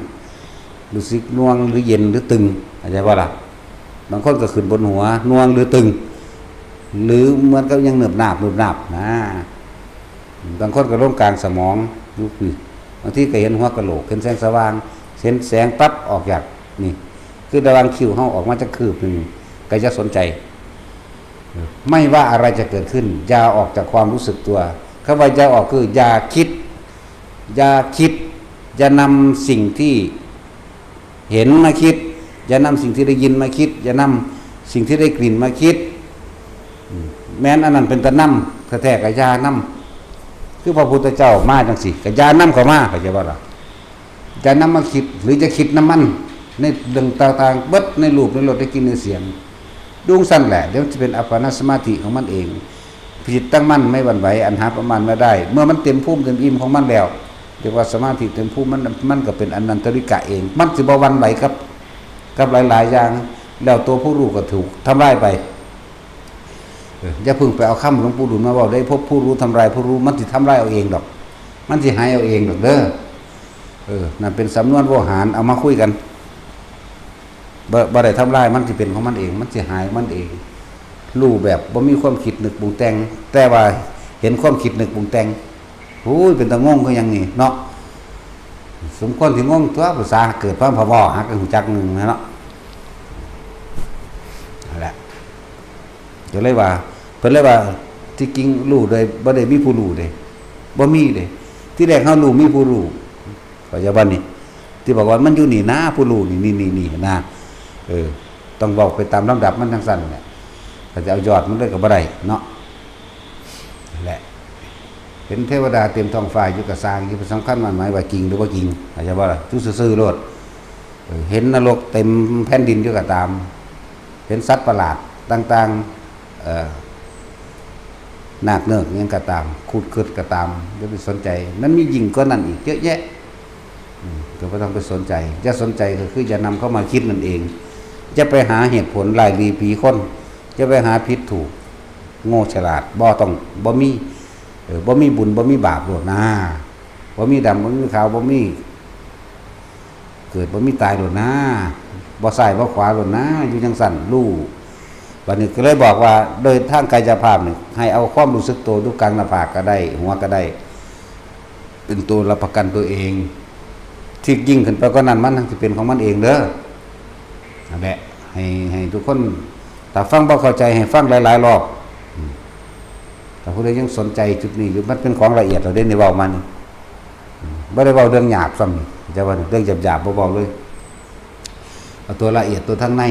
รู้สึกน่วงหรือเย็นหรือตึงเข้าใจบ่ล่ะบางคนก็ขึ้นบนหัวน่วงหรือตึงหรือเหมือนกับยังเนิบหนาบนะบางคนก็ลงกลางสมองยุคนี้บางทีก็เห็นหัวกะโหลกเห็นแสงสว่างเห็นแสงปั๊บออกจากนี่คือระหว่างคิ้วเฮาออกมาจากคืบนึงก็จะสนใจ ไม่ว่าอะไรจะเกิดขึ้นอย่าออกจากความรู้สึกตัวคำว่าอย่าออกคืออย่าคิดอย่านำสิ่งที่เห็นมาคิดอย่านำสิ่งที่ได้ยินมาคิดอย่านำสิ่งที่ได้กลิ่นมาคิดแม้นอันนั้นเป็นตะนำแท้ๆกับยานำคือพระพุทธเจ้ามาจังสิกับยานำเข้ามาเข้าใจบ่ล่ะอย่านำมาคิดหรือจะคิดน้ำมันในเรื่องต่างๆเบิดในรูปในรสในกลิ่นในเสียงดวงสั้นแหละเดี๋ยวจะเป็นอัปปนาสมาธิของมันเองจิตตั้งมั่นไม่หวั่นไหวอันหาประมาณไม่ได้เมื่อมันเต็มภูมิเต็มอิ่มของมันแล้วเรียกว่าสมาธิเต็มภูมิมันก็เป็นอนันตริกะเองมันสิบ่หวั่นไหวกับหลายๆอย่างแล้วตัวผู้รู้ก็ถูกทำลายไปอย่าพึ่งไปเอาคำหลวงปู่ดูลมาบอกได้พบผู้รู้ทำลายผู้รู้มันสิทำลายเอาเองดอกมันสิหายเอาเองดอกเด้อนั่นเป็นสำนวนโวหารเอามาคุยกันบ่ได้ทำลายมันสิเป็นของมันเองมันสิหายมันเองรู้แบบบ่มีความคิดนึกปรุงแต่งแต่ว่าเห็นความคิดนึกปรุงแต่งโอ้ยเป็นตะงงก็ยังนี่เนาะสมควรที่งงตัวภาษาเกิดพระพบ่ฮักกันหูจักนึงนะเนาะนั่นแหละก็เลยว่าเพิ่นเลยว่าที่จริงรู้โดยบ่ได้มีผู้รู้เด้บ่มีเด้ที่แรกเฮารู้มีผู้รู้ปัจจุบันนี่ที่บอกว่ามันอยู่นี่นะผู้รู้นี่นะต้องบอกไปตามลำดับมันทั้งสั้นเนี่ยถ้าจะเอายอดมันเลยก็บ่ได้เนาะนั่นแหละเห็นเทวดาเต็มท้องฟ้าอยู่กับสร้างอยู่สำคัญมันหมายว่าจริงหรือว่าจริงอาจจะว่าล่ะทุซื่อๆโลดเห็นนรกเต็มแผ่นดินอยู่ก็ตามเห็นสัตว์ประหลาดต่างๆนาคเนิกยังก็ตามขุดขึ้นก็ตามอย่าไปสนใจมันมียิ่งกว่านั้นอีกเยอะแยะก็ไม่ต้องไปสนใจจะสนใจก็คือจะนำเข้ามาคิดนั่นเองจะไปหาเหตุผลลายลีผีคนจะไปหาผิดถูกโง่ฉลาดบ่มีบุญบ่มีบาปหรอกนะบ่มีดำบ่มีขาวบ่มีเกิดบ่มีตายหรอกนะบ่ซ้ายบ่ขวาหรอกนะอยู่จังสั่นรู้บัดนี้ก็เลยบอกว่าโดยทางกายภาพนี่ให้เอาความรู้สึกตัวดูกลางหน้าผากก็ได้หัวก็ได้เป็นตัวรับประกันตัวเองที่ยิ่งขึ้นไปก็นั้นมันจะเป็นของมันเองเด้อนั่นแหละให้ทุกคนถ้าฟังบ่เข้าใจให้ฟังหลายๆรอบแต่ผู้ใดยังสนใจจุดนี้อยู่มันเป็นของละเอียดเราได้ในเว้ามันบ่ได้เว้าเรื่องหยาบซ้ำจะว่าเรื่องหยาบๆบ่เว้าเลยเอาตัวละเอียดตัวทั้งใน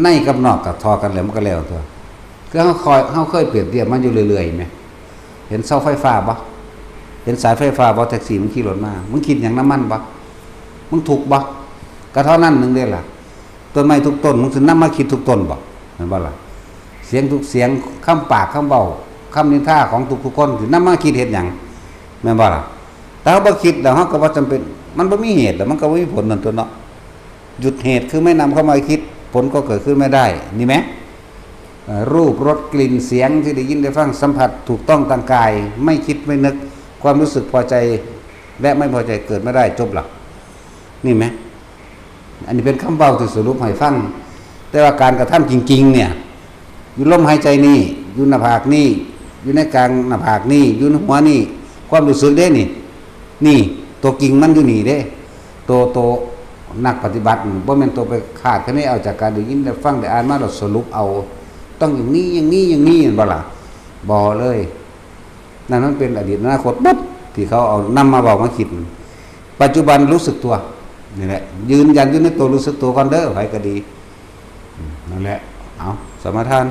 ในกับนอกกับทอกันแล้วมันก็แล้วตัวคือเฮาเคยเปรียบเทียบมันอยู่เรื่อยๆมั้ยเห็นเสาไฟฟ้าบ่เห็นสายไฟฟ้าบ่แท็กซี่มันขี่รถมามึงคิดอย่างน้ำมันบ่มึงถูกบ่ก็เท่านั้นนึงเด้ล่ะต้นไม้ทุกต้นมึงสินำมาคิดทุกต้นบ่แม่นบ่ล่ะเสียงทุกเสียงคำปากคำเว้าคำนินทาของทุกคนสินำมาคิดเฮ็ดหยังแม่นบ่ล่ะแต่เฮาบ่คิดแล้วเฮาก็บ่จำเป็นมันบ่มีเหตุแล้วมันก็บ่มีผลนั่นตัวเนาะหยุดเหตุคือไม่นำเข้ามาคิดผลก็เกิดขึ้นไม่ได้นี่มั้ยรูปรสกลิ่นเสียงที่ได้ยินได้ฟังสัมผัสถูกต้องทางกายไม่คิดไม่นึกความรู้สึกพอใจและไม่พอใจเกิดไม่ได้จบหลักนี่ไหมอันนี้เป็นคำเบาที่สรุปให้ฟังแต่ว่าการกระทำจริงๆเนี่ยอยู่ลมหายใจนี่อยู่หน้าผากนี่อยู่ในกลางหน้าผากนี่อยู่ในหัวนี่ความรู้สึกเด้นี่ตัวจริงมันอยู่นี่เด้ตัวนักปฏิบัติบ่แม่นตัวไปคาดคะเนเอาจากการได้ยินได้ฟังได้อ่านมาแล้วสรุปเอาต้องอย่างนี้เห็นบ่ล่ะบ่เลยนั่นมันเป็นอดีตอนาคตปุ๊บที่เขาเอานำมาบอกมาคิดปัจจุบันรู้สึกตัวนี่แหละยืนยันอยู่ในตัวรู้สึกตัวก่อนเด้อไผก็ดีนั่นแหละเอาสมาทาน